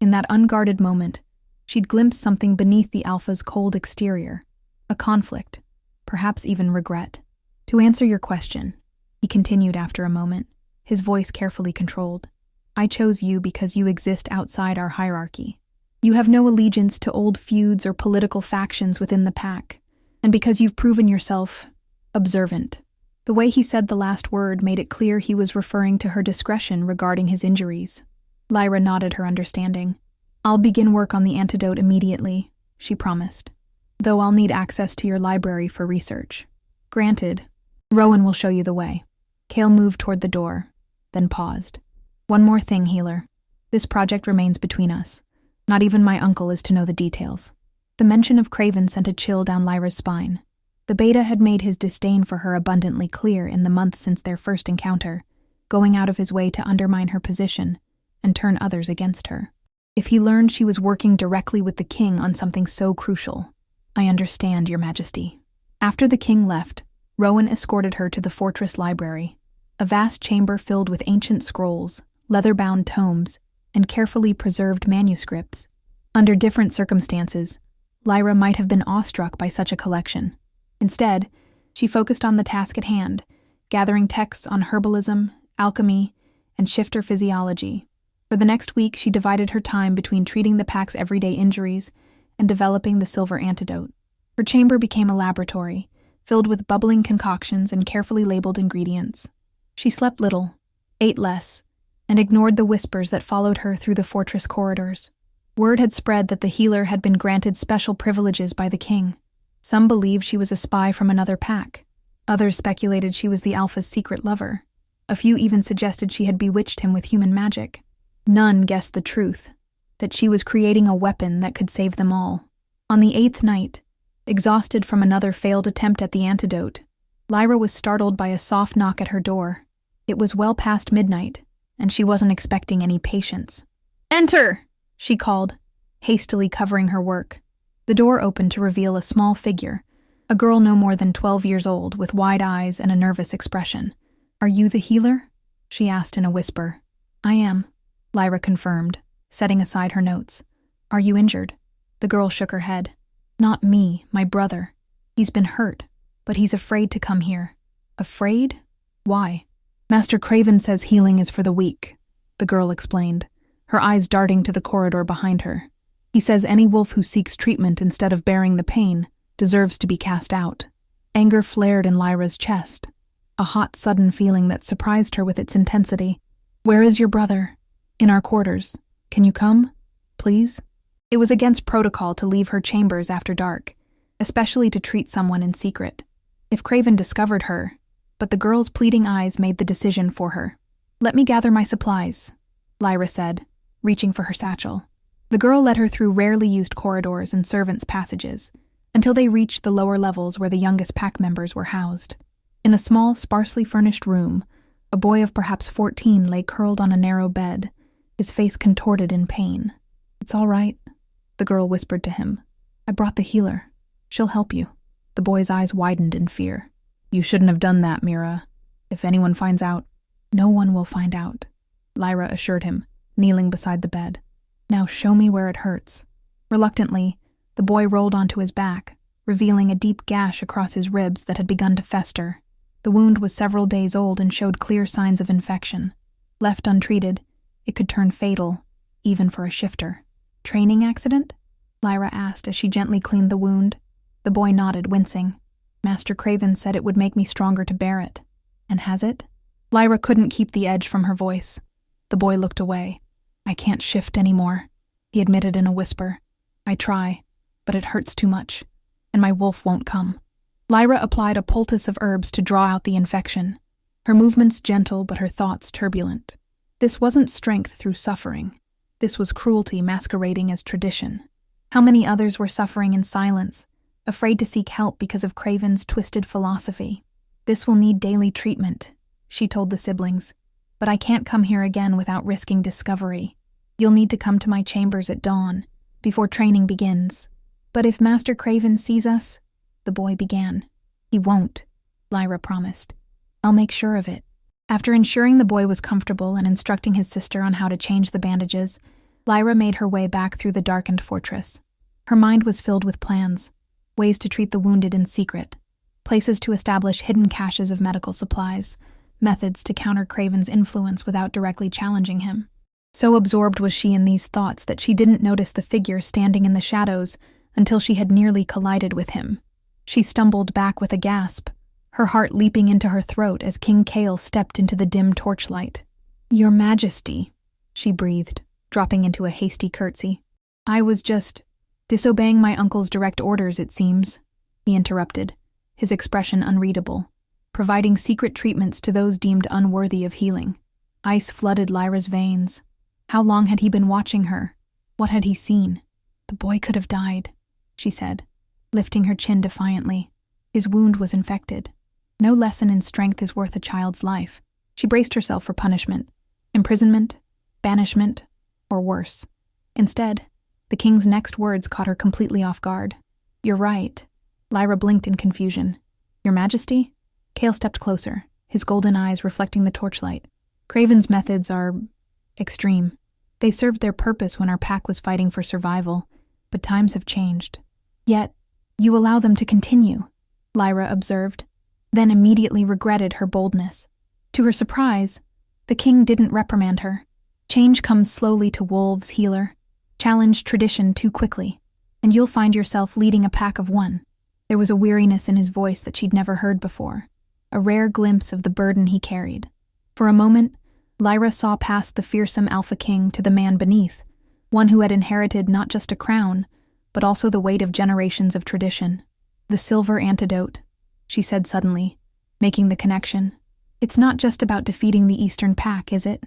In that unguarded moment, she'd glimpsed something beneath the Alpha's cold exterior. A conflict, perhaps even regret. "To answer your question," he continued after a moment, his voice carefully controlled, "I chose you because you exist outside our hierarchy. You have no allegiance to old feuds or political factions within the pack, and because you've proven yourself observant." The way he said the last word made it clear he was referring to her discretion regarding his injuries. Lyra nodded her understanding. "I'll begin work on the antidote immediately," she promised. "Though I'll need access to your library for research." "Granted. Rowan will show you the way." Cale moved toward the door, then paused. "One more thing, healer. This project remains between us. Not even my uncle is to know the details." The mention of Craven sent a chill down Lyra's spine. The beta had made his disdain for her abundantly clear in the months since their first encounter, going out of his way to undermine her position and turn others against her. If he learned she was working directly with the king on something so crucial. "I understand, Your Majesty." After the king left, Rowan escorted her to the fortress library, a vast chamber filled with ancient scrolls, leather-bound tomes, and carefully preserved manuscripts. Under different circumstances, Lyra might have been awestruck by such a collection. Instead, she focused on the task at hand, gathering texts on herbalism, alchemy, and shifter physiology. For the next week, she divided her time between treating the pack's everyday injuries and developing the silver antidote. Her chamber became a laboratory, filled with bubbling concoctions and carefully labeled ingredients. She slept little, ate less, and ignored the whispers that followed her through the fortress corridors. Word had spread that the healer had been granted special privileges by the king. Some believed she was a spy from another pack. Others speculated she was the Alpha's secret lover. A few even suggested she had bewitched him with human magic. None guessed the truth, that she was creating a weapon that could save them all. On the 8th night, exhausted from another failed attempt at the antidote, Lyra was startled by a soft knock at her door. It was well past midnight, and she wasn't expecting any patience. "Enter!" she called, hastily covering her work. The door opened to reveal a small figure, a girl no more than 12 years old, with wide eyes and a nervous expression. "Are you the healer?" she asked in a whisper. "I am," Lyra confirmed, setting aside her notes. "Are you injured?" The girl shook her head. "Not me, my brother. He's been hurt, but he's afraid to come here." "Afraid? Why?" "Master Craven says healing is for the weak," the girl explained, her eyes darting to the corridor behind her. "He says any wolf who seeks treatment instead of bearing the pain deserves to be cast out." Anger flared in Lyra's chest, a hot, sudden feeling that surprised her with its intensity. "Where is your brother?" "In our quarters. Can you come? Please?" It was against protocol to leave her chambers after dark, especially to treat someone in secret. If Craven discovered her, but the girl's pleading eyes made the decision for her. "Let me gather my supplies," Lyra said, reaching for her satchel. The girl led her through rarely used corridors and servants' passages, until they reached the lower levels where the youngest pack members were housed. In a small, sparsely furnished room, a boy of perhaps 14 lay curled on a narrow bed, his face contorted in pain. "It's all right," the girl whispered to him. "I brought the healer. She'll help you." The boy's eyes widened in fear. "You shouldn't have done that, Mira. If anyone finds out—" "No one will find out," Lyra assured him, kneeling beside the bed. "Now show me where it hurts." Reluctantly, the boy rolled onto his back, revealing a deep gash across his ribs that had begun to fester. The wound was several days old and showed clear signs of infection. Left untreated, it could turn fatal, even for a shifter. "Training accident?" Lyra asked as she gently cleaned the wound. The boy nodded, wincing. "Master Craven said it would make me stronger to bear it. And has it?" Lyra couldn't keep the edge from her voice. The boy looked away. "I can't shift anymore," he admitted in a whisper. "I try, but it hurts too much, and my wolf won't come." Lyra applied a poultice of herbs to draw out the infection, her movements gentle but her thoughts turbulent. This wasn't strength through suffering. This was cruelty masquerading as tradition. How many others were suffering in silence, afraid to seek help because of Craven's twisted philosophy? "This will need daily treatment," she told the siblings. "But I can't come here again without risking discovery. You'll need to come to my chambers at dawn, before training begins." "But if Master Craven sees us," the boy began. "He won't," Lyra promised. "I'll make sure of it." After ensuring the boy was comfortable and instructing his sister on how to change the bandages, Lyra made her way back through the darkened fortress. Her mind was filled with plans, ways to treat the wounded in secret, places to establish hidden caches of medical supplies, methods to counter Craven's influence without directly challenging him. So absorbed was she in these thoughts that she didn't notice the figure standing in the shadows until she had nearly collided with him. She stumbled back with a gasp, her heart leaping into her throat as King Cale stepped into the dim torchlight. "Your Majesty," she breathed, dropping into a hasty curtsy. "I was just disobeying my uncle's direct orders, it seems," he interrupted, his expression unreadable, "providing secret treatments to those deemed unworthy of healing." Ice flooded Lyra's veins. How long had he been watching her? What had he seen? "The boy could have died," she said, lifting her chin defiantly. "His wound was infected. No lesson in strength is worth a child's life." She braced herself for punishment, imprisonment, banishment, or worse. Instead, the king's next words caught her completely off guard. "You're right." Lyra blinked in confusion. "Your Majesty?" Cale stepped closer, his golden eyes reflecting the torchlight. "Craven's methods are extreme. They served their purpose when our pack was fighting for survival, but times have changed. Yet, you allow them to continue," Lyra observed, then immediately regretted her boldness. To her surprise, the king didn't reprimand her. "Change comes slowly to wolves, healer. Challenge tradition too quickly, and you'll find yourself leading a pack of one." There was a weariness in his voice that she'd never heard before, a rare glimpse of the burden he carried. For a moment, Lyra saw past the fearsome Alpha King to the man beneath, one who had inherited not just a crown, but also the weight of generations of tradition. "The silver antidote," she said suddenly, making the connection. "It's not just about defeating the Eastern Pack, is it?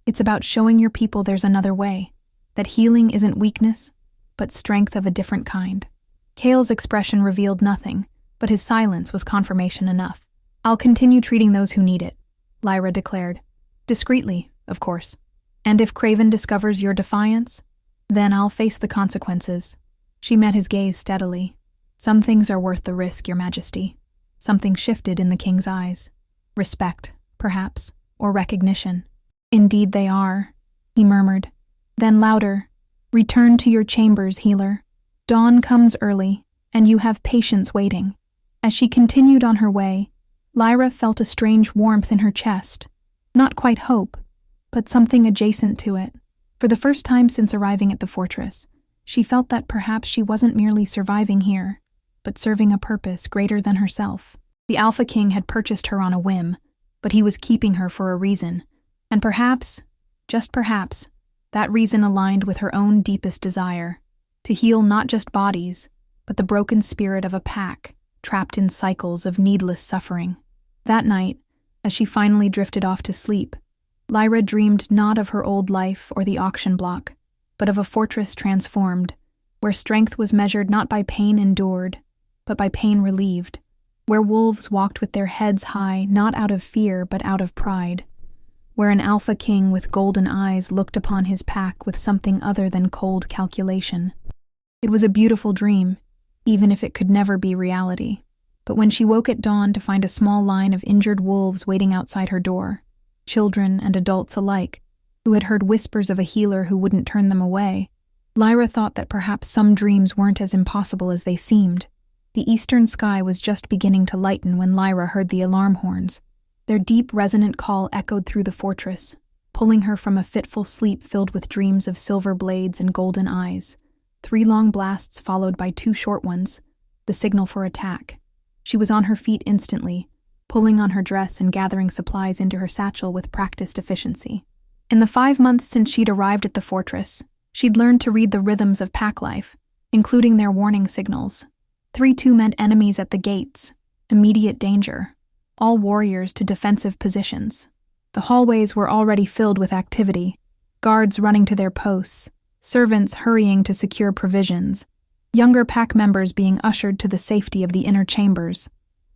It's about showing your people there's another way, that healing isn't weakness, but strength of a different kind." Cale's expression revealed nothing, but his silence was confirmation enough. "I'll continue treating those who need it," Lyra declared. "Discreetly, of course. And if Craven discovers your defiance, then I'll face the consequences." She met his gaze steadily. "Some things are worth the risk, Your Majesty." Something shifted in the king's eyes. Respect, perhaps, or recognition. "Indeed they are," he murmured. Then louder, "Return to your chambers, healer. Dawn comes early, and you have patience waiting." As she continued on her way, Lyra felt a strange warmth in her chest. Not quite hope, but something adjacent to it. For the first time since arriving at the fortress, she felt that perhaps she wasn't merely surviving here, but serving a purpose greater than herself. The Alpha King had purchased her on a whim, but he was keeping her for a reason. And perhaps, just perhaps, that reason aligned with her own deepest desire, to heal not just bodies, but the broken spirit of a pack, trapped in cycles of needless suffering. That night, as she finally drifted off to sleep, Lyra dreamed not of her old life or the auction block, but of a fortress transformed, where strength was measured not by pain endured, but by pain relieved, where wolves walked with their heads high not out of fear but out of pride, where an alpha king with golden eyes looked upon his pack with something other than cold calculation. It was a beautiful dream, even if it could never be reality. But when she woke at dawn to find a small line of injured wolves waiting outside her door, children and adults alike, who had heard whispers of a healer who wouldn't turn them away, Lyra thought that perhaps some dreams weren't as impossible as they seemed. The eastern sky was just beginning to lighten when Lyra heard the alarm horns. Their deep, resonant call echoed through the fortress, pulling her from a fitful sleep filled with dreams of silver blades and golden eyes. 3 long blasts followed by 2 short ones, the signal for attack. She was on her feet instantly, pulling on her dress and gathering supplies into her satchel with practiced efficiency. In the 5 months since she'd arrived at the fortress, she'd learned to read the rhythms of pack life, including their warning signals. 3-2 meant enemies at the gates, immediate danger, all warriors to defensive positions. The hallways were already filled with activity, guards running to their posts, servants hurrying to secure provisions, younger pack members being ushered to the safety of the inner chambers.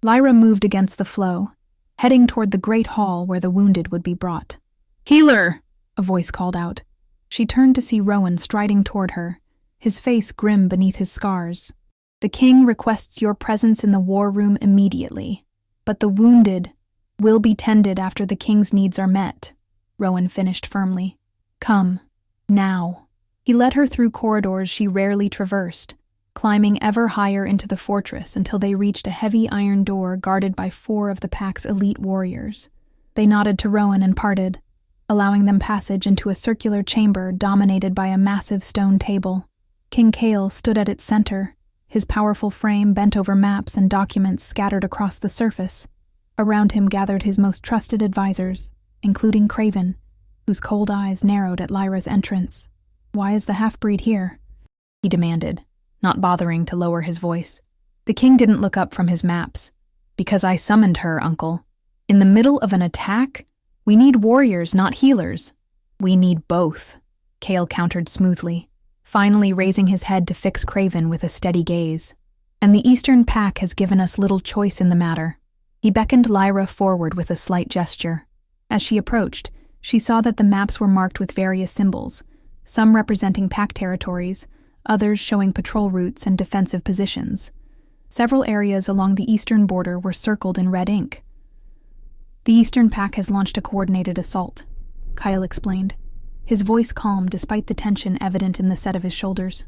Lyra moved against the flow, heading toward the great hall where the wounded would be brought. "Healer!" a voice called out. She turned to see Rowan striding toward her, his face grim beneath his scars. "The king requests your presence in the war room immediately, but the wounded will be tended after the king's needs are met," Rowan finished firmly. "Come, now." He led her through corridors she rarely traversed, climbing ever higher into the fortress until they reached a heavy iron door guarded by 4 of the pack's elite warriors. They nodded to Rowan and parted, allowing them passage into a circular chamber dominated by a massive stone table. King Kale stood at its center, his powerful frame bent over maps and documents scattered across the surface. Around him gathered his most trusted advisors, including Craven, whose cold eyes narrowed at Lyra's entrance. "Why is the half-breed here?" he demanded, not bothering to lower his voice. The king didn't look up from his maps. "Because I summoned her, uncle. In the middle of an attack, we need warriors, not healers." "We need both," Kale countered smoothly, finally raising his head to fix Craven with a steady gaze. "And the Eastern Pack has given us little choice in the matter." He beckoned Lyra forward with a slight gesture. As she approached, she saw that the maps were marked with various symbols, some representing pack territories, others showing patrol routes and defensive positions. Several areas along the eastern border were circled in red ink. "The Eastern Pack has launched a coordinated assault," Kyle explained, his voice calm despite the tension evident in the set of his shoulders.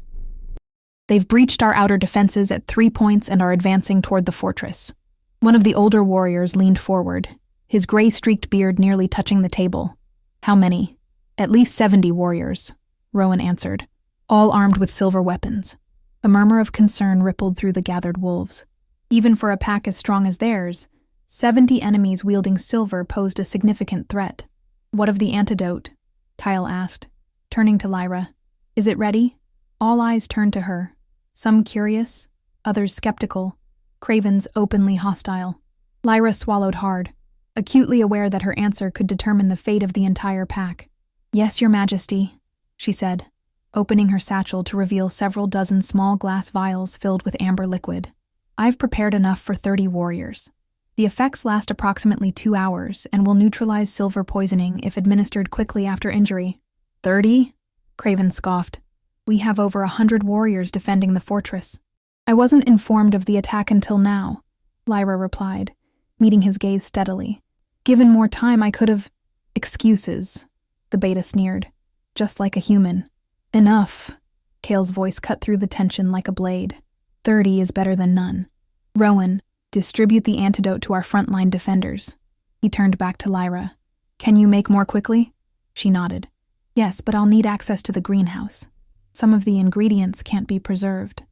"They've breached our outer defenses at 3 points and are advancing toward the fortress." One of the older warriors leaned forward, his gray-streaked beard nearly touching the table. "How many?" "At least 70 warriors," Rowan answered, all armed with silver weapons. A murmur of concern rippled through the gathered wolves. Even for a pack as strong as theirs, 70 enemies wielding silver posed a significant threat. "What of the antidote?" Kyle asked, turning to Lyra. "Is it ready?" All eyes turned to her, some curious, others skeptical, Craven's openly hostile. Lyra swallowed hard, acutely aware that her answer could determine the fate of the entire pack. "Yes, Your Majesty," she said, opening her satchel to reveal several dozen small glass vials filled with amber liquid. "I've prepared enough for 30 warriors. The effects last approximately 2 hours and will neutralize silver poisoning if administered quickly after injury." 30? Craven scoffed. "We have over 100 warriors defending the fortress." "I wasn't informed of the attack until now," Lyra replied, meeting his gaze steadily. "Given more time, I could have—" "Excuses," the beta sneered, "just like a human." "Enough." Kale's voice cut through the tension like a blade. 30 is better than none. "Rowan, distribute the antidote to our frontline defenders." He turned back to Lyra. "Can you make more quickly?" She nodded. "Yes, but I'll need access to the greenhouse. Some of the ingredients can't be preserved."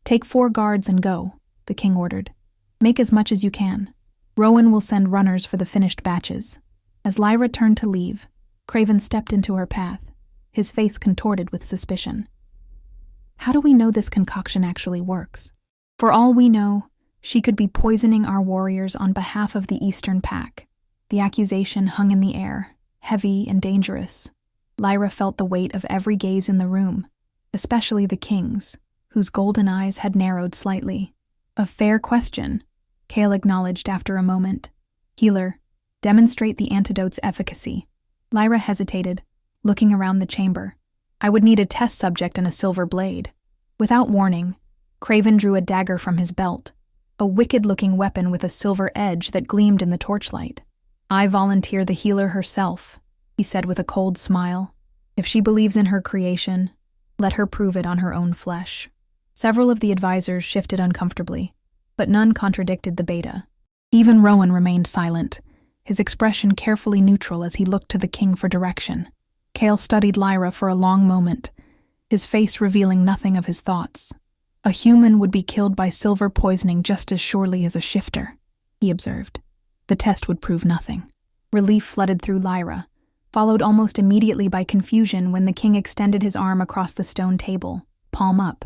"Take 4 guards and go," the king ordered. "Make as much as you can. Rowan will send runners for the finished batches." As Lyra turned to leave, Craven stepped into her path, his face contorted with suspicion. How do we know this concoction actually works? For all we know, she could be poisoning our warriors on behalf of the Eastern Pack. The accusation hung in the air, heavy and dangerous. Lyra felt the weight of every gaze in the room, especially the king's, whose golden eyes had narrowed slightly. A fair question, Cale acknowledged after a moment. Healer, demonstrate the antidote's efficacy. Lyra hesitated, looking around the chamber. I would need a test subject and a silver blade. Without warning, Craven drew a dagger from his belt, a wicked-looking weapon with a silver edge that gleamed in the torchlight. I volunteer the healer herself, he said with a cold smile. If she believes in her creation, let her prove it on her own flesh. Several of the advisors shifted uncomfortably, but none contradicted the beta. Even Rowan remained silent, his expression carefully neutral as he looked to the king for direction. Cale studied Lyra for a long moment, his face revealing nothing of his thoughts. A human would be killed by silver poisoning just as surely as a shifter, he observed. The test would prove nothing. Relief flooded through Lyra, followed almost immediately by confusion when the king extended his arm across the stone table, palm up.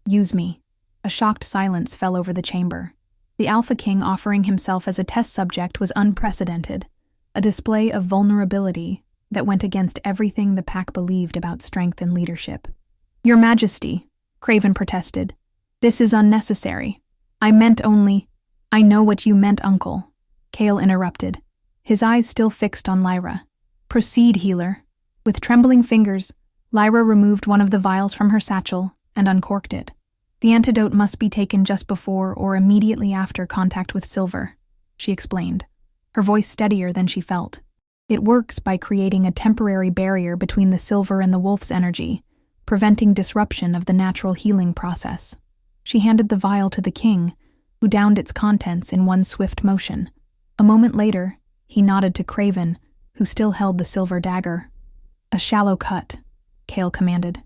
Use me. A shocked silence fell over the chamber. The Alpha King offering himself as a test subject was unprecedented, a display of vulnerability that went against everything the pack believed about strength and leadership. Your Majesty, Craven protested, this is unnecessary. I meant only— I know what you meant, Uncle, Cale interrupted, his eyes still fixed on Lyra. Proceed, healer. With trembling fingers, Lyra removed one of the vials from her satchel and uncorked it. The antidote must be taken just before or immediately after contact with silver, she explained, her voice steadier than she felt. It works by creating a temporary barrier between the silver and the wolf's energy, preventing disruption of the natural healing process. She handed the vial to the king, who downed its contents in one swift motion. A moment later, he nodded to Craven, who still held the silver dagger. A shallow cut, Cale commanded.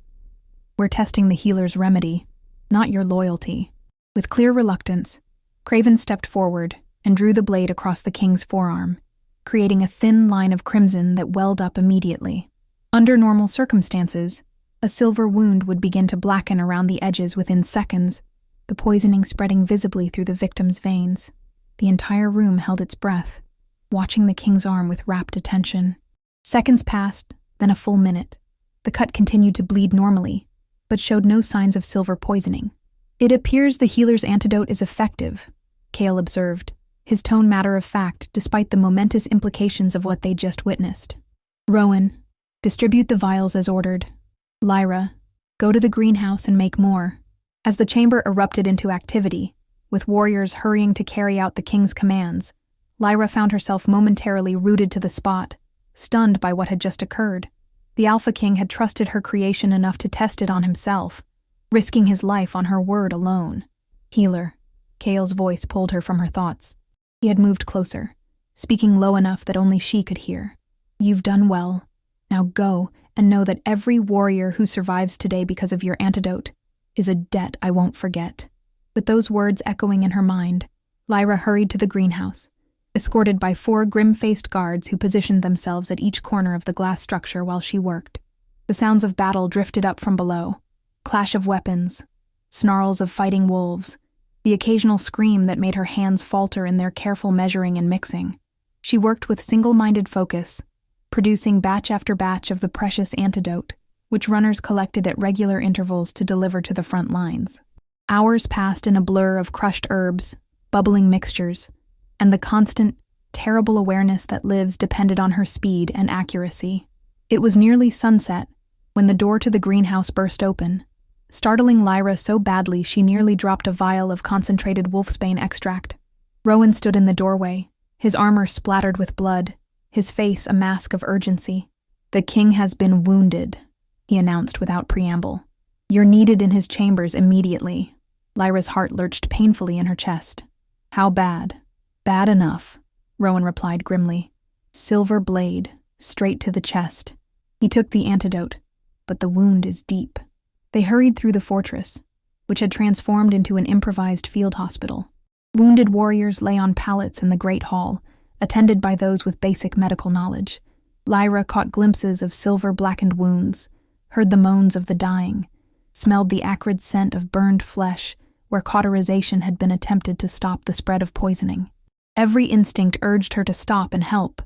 We're testing the healer's remedy, not your loyalty. With clear reluctance, Craven stepped forward and drew the blade across the king's forearm, creating a thin line of crimson that welled up immediately. Under normal circumstances, a silver wound would begin to blacken around the edges within seconds, the poisoning spreading visibly through the victim's veins. The entire room held its breath, watching the king's arm with rapt attention. Seconds passed, then a full minute. The cut continued to bleed normally, but showed no signs of silver poisoning. It appears the healer's antidote is effective, Cale observed, his tone matter-of-fact despite the momentous implications of what they'd just witnessed. Rowan, distribute the vials as ordered. Lyra, go to the greenhouse and make more. As the chamber erupted into activity, with warriors hurrying to carry out the king's commands, Lyra found herself momentarily rooted to the spot, stunned by what had just occurred. The Alpha King had trusted her creation enough to test it on himself, risking his life on her word alone. Healer, Cale's voice pulled her from her thoughts. He had moved closer, speaking low enough that only she could hear. You've done well. Now go and know that every warrior who survives today because of your antidote is a debt I won't forget. With those words echoing in her mind, Lyra hurried to the greenhouse, escorted by 4 grim-faced guards who positioned themselves at each corner of the glass structure while she worked. The sounds of battle drifted up from below, clash of weapons, snarls of fighting wolves, the occasional scream that made her hands falter in their careful measuring and mixing. She worked with single-minded focus, producing batch after batch of the precious antidote, which runners collected at regular intervals to deliver to the front lines. Hours passed in a blur of crushed herbs, bubbling mixtures, and the constant, terrible awareness that lives depended on her speed and accuracy. It was nearly sunset when the door to the greenhouse burst open, startling Lyra so badly she nearly dropped a vial of concentrated wolfsbane extract. Rowan stood in the doorway, his armor splattered with blood, his face a mask of urgency. The king has been wounded, he announced without preamble. You're needed in his chambers immediately. Lyra's heart lurched painfully in her chest. How bad? Bad enough, Rowan replied grimly. Silver blade, straight to the chest. He took the antidote, but the wound is deep. They hurried through the fortress, which had transformed into an improvised field hospital. Wounded warriors lay on pallets in the great hall, attended by those with basic medical knowledge. Lyra caught glimpses of silver-blackened wounds, heard the moans of the dying, smelled the acrid scent of burned flesh where cauterization had been attempted to stop the spread of poisoning. Every instinct urged her to stop and help,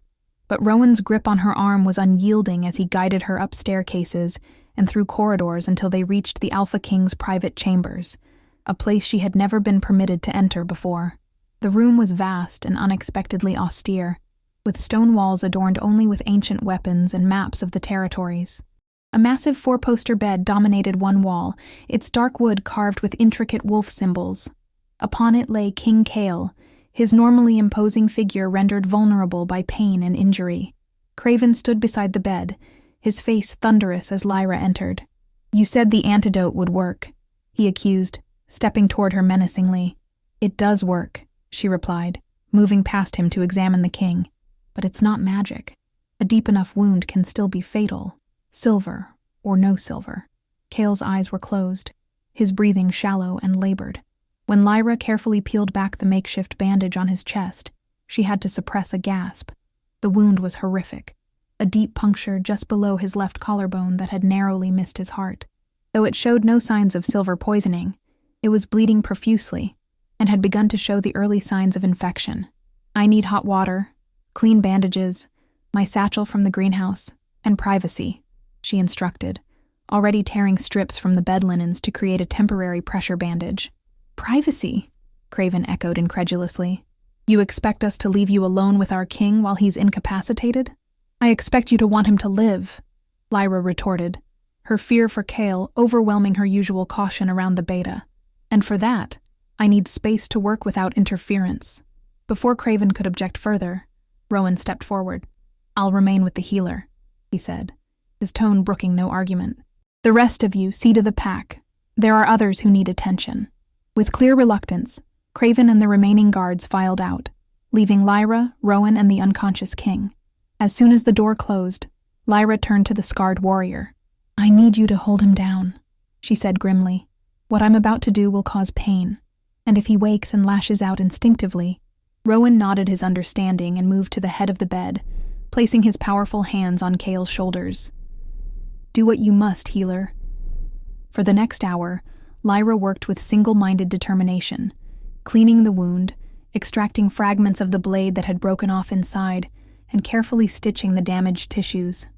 but Rowan's grip on her arm was unyielding as he guided her up staircases and through corridors until they reached the Alpha King's private chambers, a place she had never been permitted to enter before. The room was vast and unexpectedly austere, with stone walls adorned only with ancient weapons and maps of the territories. A massive four-poster bed dominated one wall, its dark wood carved with intricate wolf symbols. Upon it lay King Cale, his normally imposing figure rendered vulnerable by pain and injury. Craven stood beside the bed, his face thunderous as Lyra entered. "You said the antidote would work," he accused, stepping toward her menacingly. "It does work," she replied, moving past him to examine the king. "But it's not magic. A deep enough wound can still be fatal, silver or no silver." Cale's eyes were closed, his breathing shallow and labored. When Lyra carefully peeled back the makeshift bandage on his chest, she had to suppress a gasp. The wound was horrific, a deep puncture just below his left collarbone that had narrowly missed his heart. Though it showed no signs of silver poisoning, it was bleeding profusely and had begun to show the early signs of infection. "I need hot water, clean bandages, my satchel from the greenhouse, and privacy," she instructed, already tearing strips from the bed linens to create a temporary pressure bandage. "Privacy?" Craven echoed incredulously. "You expect us to leave you alone with our king while he's incapacitated?" "I expect you to want him to live," Lyra retorted, her fear for Cale overwhelming her usual caution around the beta. "And for that, I need space to work without interference." Before Craven could object further, Rowan stepped forward. "I'll remain with the healer," he said, his tone brooking no argument. "The rest of you see to the pack. There are others who need attention." With clear reluctance, Craven and the remaining guards filed out, leaving Lyra, Rowan, and the unconscious king. As soon as the door closed, Lyra turned to the scarred warrior. "I need you to hold him down," she said grimly. "What I'm about to do will cause pain, and if he wakes and lashes out instinctively..." Rowan nodded his understanding and moved to the head of the bed, placing his powerful hands on Cale's shoulders. "Do what you must, healer." For the next hour, Lyra worked with single-minded determination, cleaning the wound, extracting fragments of the blade that had broken off inside, and carefully stitching the damaged tissues.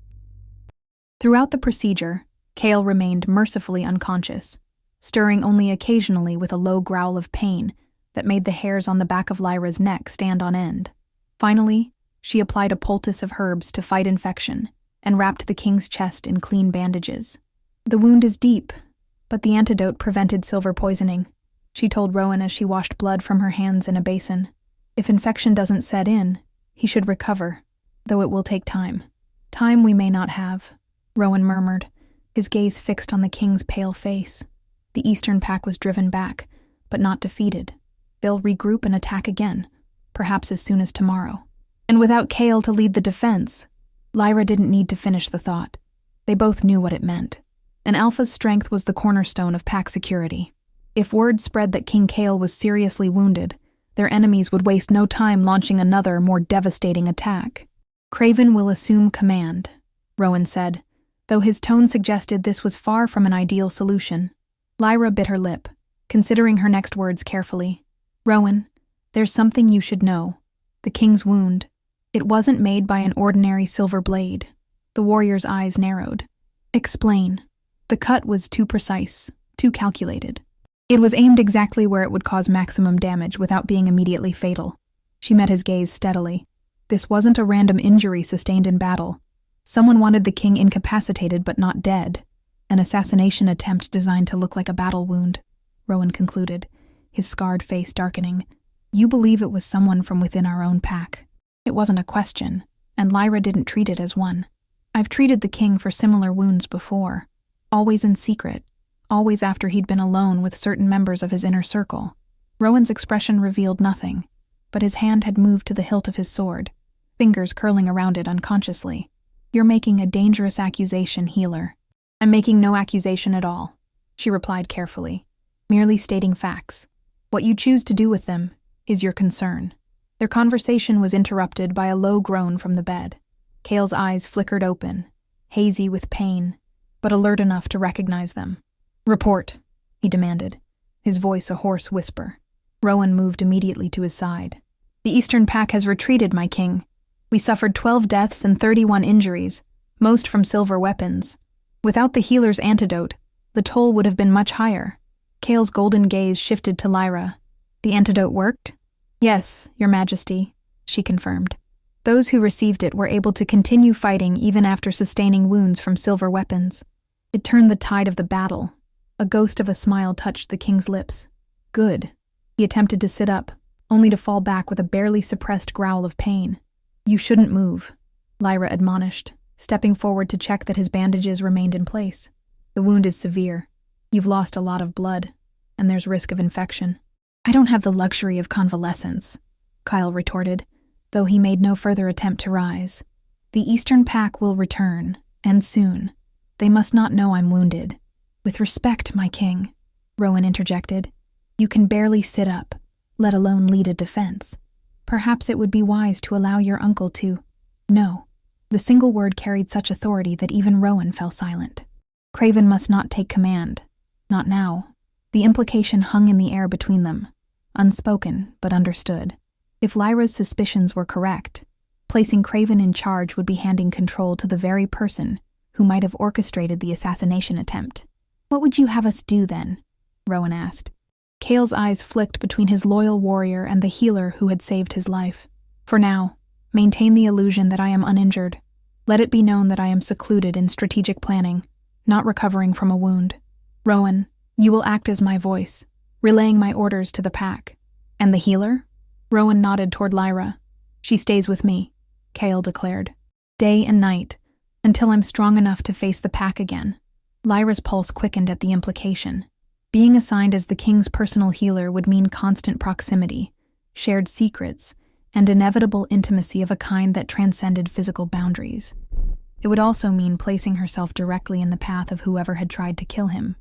Throughout the procedure, Cale remained mercifully unconscious, stirring only occasionally with a low growl of pain that made the hairs on the back of Lyra's neck stand on end. Finally, she applied a poultice of herbs to fight infection and wrapped the king's chest in clean bandages. "The wound is deep, but the antidote prevented silver poisoning," she told Rowan as she washed blood from her hands in a basin. "If infection doesn't set in, he should recover, though it will take time." "Time we may not have," Rowan murmured, his gaze fixed on the king's pale face. The Eastern Pack was driven back, but not defeated. They'll regroup and attack again, perhaps as soon as tomorrow. And without Cale to lead the defense, Lyra didn't need to finish the thought. They both knew what it meant. An Alpha's strength was the cornerstone of pack security. If word spread that King Cale was seriously wounded, their enemies would waste no time launching another, more devastating attack. "Craven will assume command," Rowan said, though his tone suggested this was far from an ideal solution. Lyra bit her lip, considering her next words carefully. "Rowan, there's something you should know. The king's wound. It wasn't made by an ordinary silver blade." The warrior's eyes narrowed. "Explain." "The cut was too precise, too calculated. It was aimed exactly where it would cause maximum damage without being immediately fatal." She met his gaze steadily. "This wasn't a random injury sustained in battle. Someone wanted the king incapacitated but not dead. An assassination attempt designed to look like a battle wound," Rowan concluded, his scarred face darkening. "You believe it was someone from within our own pack." It wasn't a question, and Lyra didn't treat it as one. "I've treated the king for similar wounds before. Always in secret, always after he'd been alone with certain members of his inner circle." Rowan's expression revealed nothing, but his hand had moved to the hilt of his sword, fingers curling around it unconsciously. "You're making a dangerous accusation, healer." "I'm making no accusation at all," she replied carefully, "merely stating facts. What you choose to do with them is your concern." Their conversation was interrupted by a low groan from the bed. Cale's eyes flickered open, hazy with pain, but alert enough to recognize them. Report, he demanded, his voice a hoarse whisper. Rowan moved immediately to his side. The Eastern Pack has retreated, my king. We suffered 12 deaths and 31 injuries, most from silver weapons. Without the healer's antidote, the toll would have been much higher. Cale's golden gaze shifted to Lyra. The antidote worked? Yes, Your Majesty, she confirmed. Those who received it were able to continue fighting even after sustaining wounds from silver weapons. It turned the tide of the battle. A ghost of a smile touched the king's lips. Good. He attempted to sit up, only to fall back with a barely suppressed growl of pain. You shouldn't move, Lyra admonished, stepping forward to check that his bandages remained in place. The wound is severe. You've lost a lot of blood, and there's risk of infection. I don't have the luxury of convalescence, Kyle retorted, though he made no further attempt to rise. The Eastern Pack will return, and soon. They must not know I'm wounded. With respect, my king, Rowan interjected. You can barely sit up, let alone lead a defense. Perhaps it would be wise to allow your uncle to— No. The single word carried such authority that even Rowan fell silent. Craven must not take command. Not now. The implication hung in the air between them, unspoken but understood. If Lyra's suspicions were correct, placing Craven in charge would be handing control to the very person who might have orchestrated the assassination attempt. What would you have us do then? Rowan asked. Cale's eyes flicked between his loyal warrior and the healer who had saved his life. For now, maintain the illusion that I am uninjured. Let it be known that I am secluded in strategic planning, not recovering from a wound. Rowan, you will act as my voice, relaying my orders to the pack. And the healer? Rowan nodded toward Lyra. She stays with me, Cale declared. Day and night, until I'm strong enough to face the pack again. Lyra's pulse quickened at the implication. Being assigned as the king's personal healer would mean constant proximity, shared secrets, and inevitable intimacy of a kind that transcended physical boundaries. It would also mean placing herself directly in the path of whoever had tried to kill him.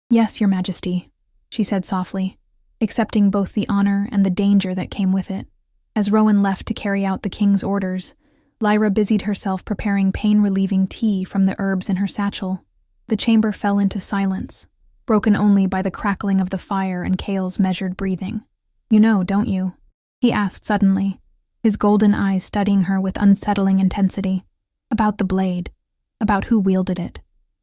Yes, Your Majesty, she said softly, accepting both the honor and the danger that came with it. As Rowan left to carry out the king's orders, Lyra busied herself preparing pain-relieving tea from the herbs in her satchel. The chamber fell into silence, broken only by the crackling of the fire and Cale's measured breathing. You know, don't you? He asked suddenly, his golden eyes studying her with unsettling intensity. About the blade, about who wielded it.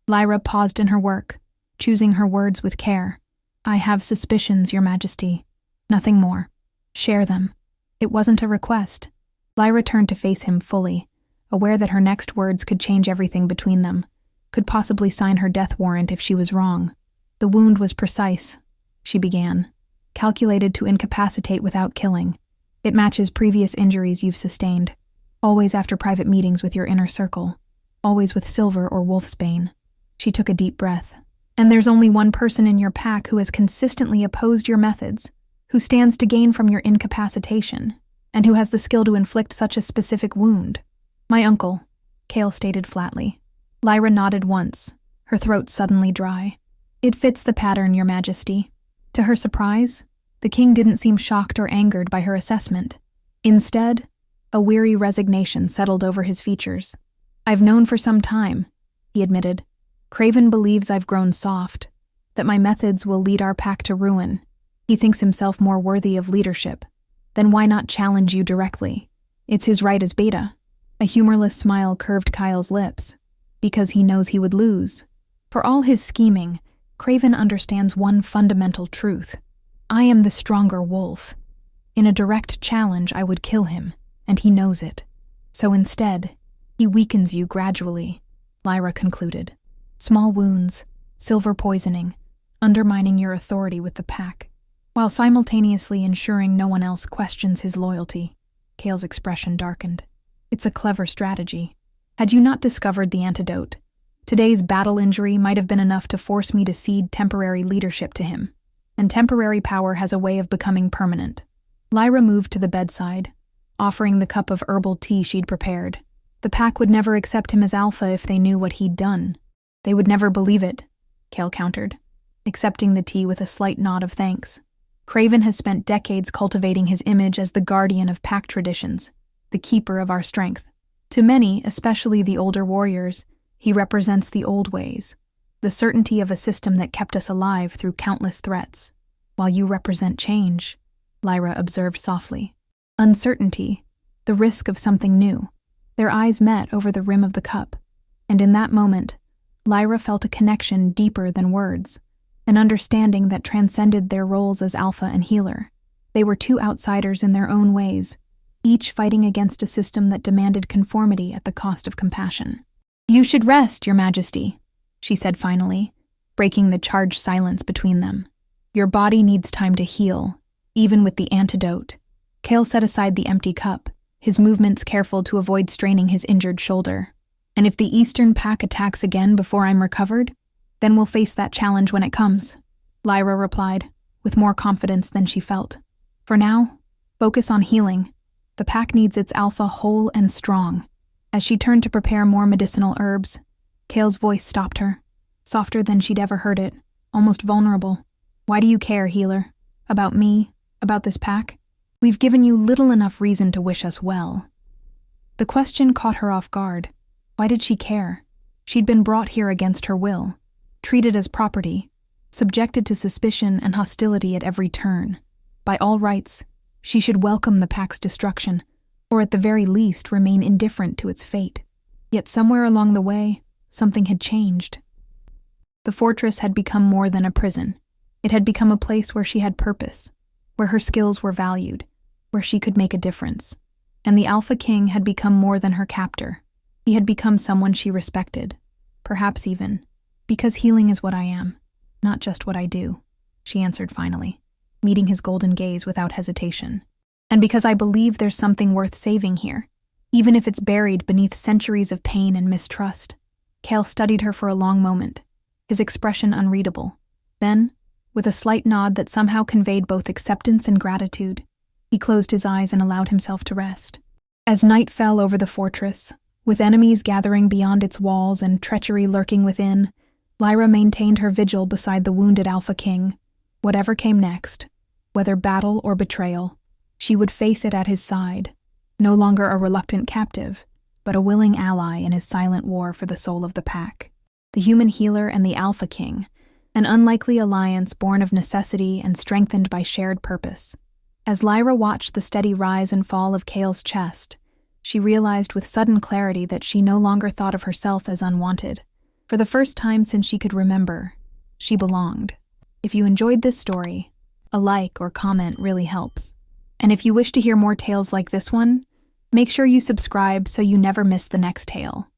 Lyra paused in her work, choosing her words with care. I have suspicions, Your Majesty. Nothing more. Share them. It wasn't a request. Lyra turned to face him fully, aware that her next words could change everything between them, could possibly sign her death warrant if she was wrong. The wound was precise, she began, calculated to incapacitate without killing. It matches previous injuries you've sustained, always after private meetings with your inner circle, always with Silver or Wolfsbane. She took a deep breath. And there's only one person in your pack who has consistently opposed your methods, who stands to gain from your incapacitation, and who has the skill to inflict such a specific wound. My uncle, Cale stated flatly. Lyra nodded once, her throat suddenly dry. It fits the pattern, Your Majesty. To her surprise, the king didn't seem shocked or angered by her assessment. Instead, a weary resignation settled over his features. I've known for some time, he admitted. Craven believes I've grown soft, that my methods will lead our pack to ruin. He thinks himself more worthy of leadership. Then why not challenge you directly? It's his right as beta. A humorless smile curved Kyle's lips. Because he knows he would lose. For all his scheming, Craven understands one fundamental truth. I am the stronger wolf. In a direct challenge, I would kill him, and he knows it. So instead, he weakens you gradually, Lyra concluded. Small wounds, silver poisoning, undermining your authority with the pack, while simultaneously ensuring no one else questions his loyalty. Cale's expression darkened. It's a clever strategy. Had you not discovered the antidote, today's battle injury might have been enough to force me to cede temporary leadership to him. And temporary power has a way of becoming permanent. Lyra moved to the bedside, offering the cup of herbal tea she'd prepared. The pack would never accept him as alpha if they knew what he'd done. They would never believe it, Cale countered, accepting the tea with a slight nod of thanks. Craven has spent decades cultivating his image as the guardian of pack traditions, the keeper of our strength. To many, especially the older warriors, he represents the old ways, the the certainty of a system that kept us alive through countless threats. While you represent change, Lyra observed softly. Uncertainty, the risk of something new. Their eyes met over the rim of the cup, and in that moment, Lyra felt a connection deeper than words, an understanding that transcended their roles as alpha and healer. They were two outsiders in their own ways, each fighting against a system that demanded conformity at the cost of compassion. "You should rest, Your Majesty," she said finally, breaking the charged silence between them. "Your body needs time to heal, even with the antidote." Cale set aside the empty cup, his movements careful to avoid straining his injured shoulder. "And if the Eastern Pack attacks again before I'm recovered, then we'll face that challenge when it comes," Lyra replied, with more confidence than she felt. "For now, focus on healing. The pack needs its alpha whole and strong." As she turned to prepare more medicinal herbs, Cale's voice stopped her, softer than she'd ever heard it, almost vulnerable. "Why do you care, healer? About me? About this pack? We've given you little enough reason to wish us well." The question caught her off guard. Why did she care? She'd been brought here against her will, treated as property, subjected to suspicion and hostility at every turn. By all rights, she should welcome the pack's destruction, or at the very least remain indifferent to its fate. Yet somewhere along the way, something had changed. The fortress had become more than a prison. It had become a place where she had purpose, where her skills were valued, where she could make a difference. And the Alpha King had become more than her captor. He had become someone she respected, perhaps even, because healing is what I am, not just what I do, she answered finally, meeting his golden gaze without hesitation. And because I believe there's something worth saving here, even if it's buried beneath centuries of pain and mistrust. Cale studied her for a long moment, his expression unreadable. Then, with a slight nod that somehow conveyed both acceptance and gratitude, he closed his eyes and allowed himself to rest. As night fell over the fortress, with enemies gathering beyond its walls and treachery lurking within, Lyra maintained her vigil beside the wounded Alpha King. Whatever came next, whether battle or betrayal, she would face it at his side, no longer a reluctant captive, but a willing ally in his silent war for the soul of the pack. The human healer and the Alpha King, an unlikely alliance born of necessity and strengthened by shared purpose. As Lyra watched the steady rise and fall of Cale's chest, she realized with sudden clarity that she no longer thought of herself as unwanted. For the first time since she could remember, she belonged. If you enjoyed this story, a like or comment really helps. And if you wish to hear more tales like this one, make sure you subscribe so you never miss the next tale.